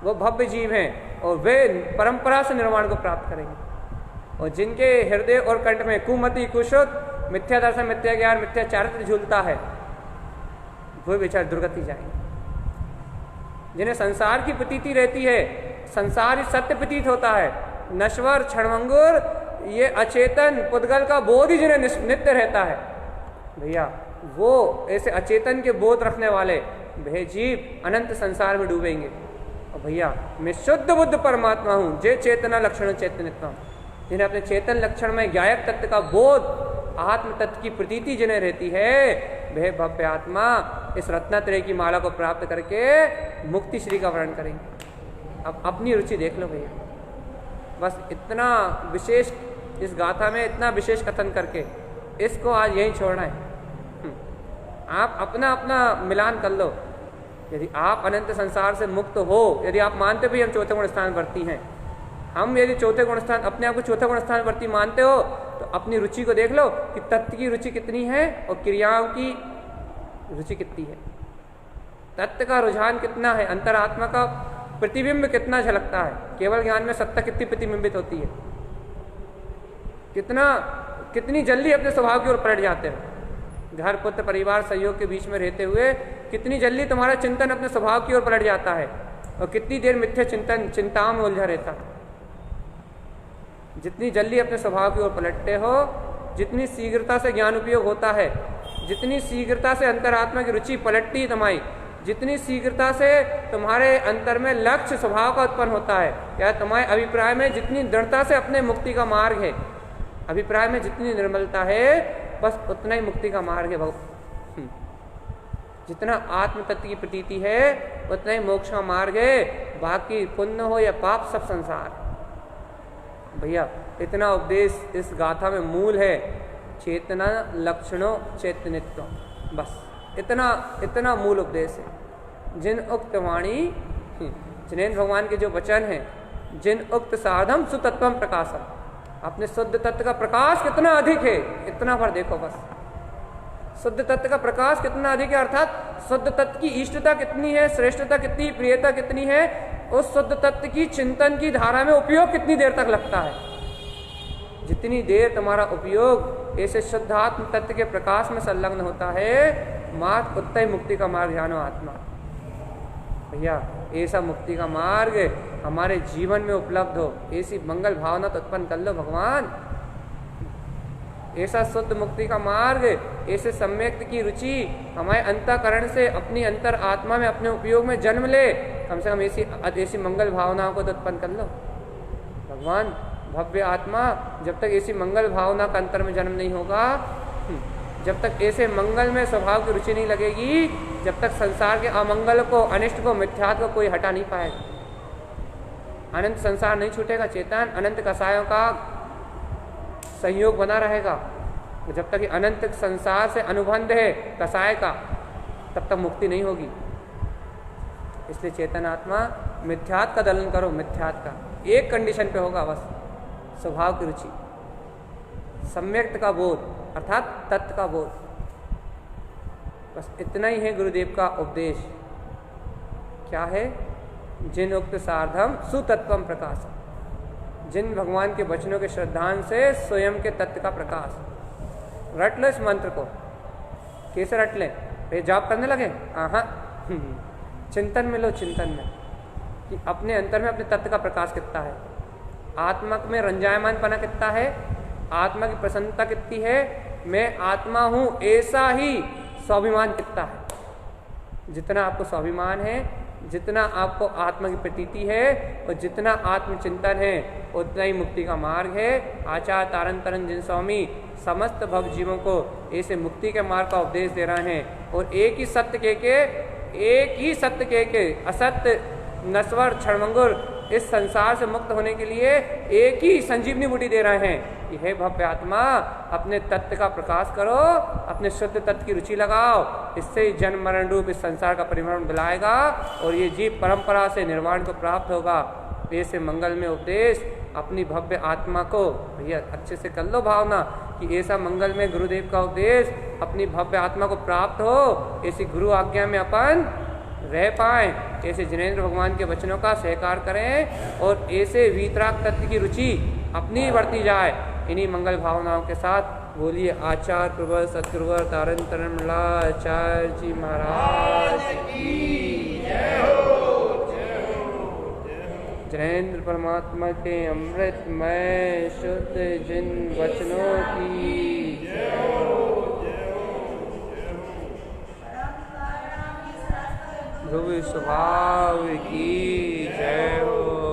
A: वो भव्य जीव हैं और वे परंपरा से निर्वाण को प्राप्त करेंगे। और जिनके हृदय और कंठ में कुमति, कुशुद्ध, मिथ्या दर्शन, मिथ्या ज्ञान, मिथ्या चारित्र झूलता है, वो बेचारे दुर्गति जाएंगे। जिन्हें संसार की प्रतीति रहती है, संसार ही सत्य प्रतीत होता है, नश्वर क्षणभंगुर ये अचेतन पुद्गल का बोध ही जिन्हें नित्य रहता है, भैया वो ऐसे अचेतन के बोध रखने वाले भे जीव अनंत संसार में डूबेंगे। और भैया मैं शुद्ध बुद्ध परमात्मा हूँ, जे चेतना लक्षण चैतन्यता, जिन्हें अपने चेतन लक्षण में ज्ञायक तत्व का बोध, आत्म तत्व की प्रतीति जिन्हें रहती है, वह भव्य आत्मा इस रत्नात्रय की माला को प्राप्त करके मुक्ति श्री का वर्णन करेंगे। अब अपनी रुचि देख लो भैया, बस इतना विशेष इस गाथा में इतना विशेष कथन करके इसको आज यहीं छोड़ना है। आप अपना अपना मिलान कर लो। यदि आप अनंत संसार से मुक्त हो, यदि आप मानते भी हम चौथे गुण स्थान वर्ती हैं, हम यदि चौथे गुण स्थान अपने आप को चौथे गुण स्थान वर्ती मानते हो तो अपनी रुचि को देख लो कि तत्व की रुचि कितनी है और क्रियाओं की रुचि कितनी है। तत्व का रुझान कितना है, अंतरात्मा का प्रतिबिंब कितना झलकता है। केवल ज्ञान में सत्ता कितनी प्रतिबिंबित होती है, कितनी जल्दी अपने स्वभाव की ओर पलट जाते हैं। घर पुत्र परिवार सहयोग के बीच में रहते हुए कितनी जल्दी तुम्हारा चिंतन अपने स्वभाव की ओर पलट जाता है और कितनी देर मिथ्या चिंतन चिंताओं में उलझा रहता है। जितनी जल्दी अपने स्वभाव की ओर पलटते हो, जितनी शीघ्रता से ज्ञान उपयोग होता है, जितनी शीघ्रता से अंतरात्मा की रुचि पलटती है तुम्हारी, जितनी शीघ्रता से तुम्हारे अंतर में लक्ष्य स्वभाव का उत्पन्न होता है, या तुम्हारे अभिप्राय में जितनी दृढ़ता से अपने मुक्ति का मार्ग है, अभिप्राय में जितनी निर्मलता है, बस उतना ही मुक्ति का मार्ग है। जितना आत्म तत्व की प्रतीति है उतना ही मोक्ष का मार्ग है। बाकी पुण्य हो या पाप सब संसार। भैया इतना उपदेश इस गाथा में मूल है। चेतना लक्षणों चैतन्यत्व, बस इतना मूल उपदेश है। जिन उक्त वाणी, जिनेन्द्र भगवान के जो वचन हैं, जिन उक्त साधम सुतत्वम प्रकाशम, अपने शुद्ध तत्व का प्रकाश कितना अधिक है, इतना पर देखो बस। शुद्ध तत्व का प्रकाश कितना अधिक है, अर्थात शुद्ध तत्व की इष्टता कितनी है, श्रेष्ठता कितनी, प्रियता कितनी है, उस शुद्ध तत्व की चिंतन की धारा में उपयोग कितनी देर तक लगता है। जितनी देर तुम्हारा उपयोग ऐसे शुद्धात्म तत्व के प्रकाश में संलग्न होता है, मार्ग उतना ही मुक्ति का मार्ग जानो आत्मा। भैया ऐसा मुक्ति का मार्ग हमारे जीवन में उपलब्ध हो, ऐसी मंगल भावना तो उत्पन्न कर लो भगवान। ऐसा शुद्ध मुक्ति का मार्ग, ऐसे सम्यक्त की रुचि हमारे अंतःकरण से अपनी अंतर आत्मा में अपने उपयोग में जन्म ले। कम से कम ऐसी मंगल भावनाओं को तो उत्पन्न कर लो भगवान। भव्य आत्मा जब तक ऐसी मंगल भावना का अंतर में जन्म नहीं होगा, जब तक ऐसे मंगल में स्वभाव की रुचि नहीं लगेगी, जब तक संसार के अमंगल को, अनिष्ट को, मिथ्यात्व को कोई हटा नहीं पाएगा। अनंत संसार नहीं छूटेगा। चेतन अनंत कसायों का संयोग बना रहेगा। जब तक अनंत संसार से अनुबंध है कसाय का, तब तक मुक्ति नहीं होगी। इसलिए चेतन आत्मा मिथ्यात्व का दलन करो। मिथ्यात्व का एक कंडीशन पे होगा बस, स्वभाव की रुचि, सम्यक्त का बोध अर्थात तत्व का बोध। बस इतना ही है गुरुदेव का उपदेश। क्या है? जिन उक्त सार्धम सुतत्वम प्रकाशम, जिन भगवान के वचनों के श्रद्धांत से स्वयं के तत्व का प्रकाश। रट लो इस मंत्र को। कैसे रट लें? ये जॉब करने लगे? हाँ, चिंतन में लो, चिंतन में कि अपने अंतर में अपने तत्व का प्रकाश कितना है, आत्मा में रंजायमान पना कितना है, आत्मा की प्रसन्नता कितनी है, मैं आत्मा हूँ ऐसा ही स्वाभिमान कितना है। जितना आपको स्वाभिमान है, जितना आपको आत्मा की प्रतीति है और जितना आत्मचिंतन है, उतना ही मुक्ति का मार्ग है। आचार्य तारण तरन जिन स्वामी समस्त भव जीवों को ऐसे मुक्ति के मार्ग का उपदेश दे रहे हैं और एक ही सत्य के असत्य नश्वर क्षणभंगुर इस संसार से मुक्त होने के लिए एक ही संजीवनी बूटी दे रहे हैं कि हे भव्य आत्मा, अपने तत्व का प्रकाश करो, अपने शुद्ध तत्व की रुचि लगाओ। इससे ही जन्म मरण रूप इस संसार का परिभ्रमण बुलाएगा और ये जीव परंपरा से निर्वाण को प्राप्त होगा। ऐसे मंगल में उपदेश अपनी भव्य आत्मा को भैया अच्छे से कर लो भावना कि ऐसा मंगल में गुरुदेव का उपदेश अपनी भव्य आत्मा को प्राप्त हो, ऐसी गुरु आज्ञा में अपन रह पाएं, ऐसे जिनेन्द्र भगवान के वचनों का सहकार करें और ऐसे वीतराग तत्व की रुचि अपनी बढ़ती जाए। इन्हीं मंगल भावनाओं के साथ बोलिए आचार्य प्रवर सतगुरुवर तारण तरन आचार्य जी महाराज की जय हो, जय हो, जय हो। जिनेन्द्र परमात्मा के अमृतमय शुद्ध जिन वचनों की जय हो, ध्रुव स्वभाव की जय हो।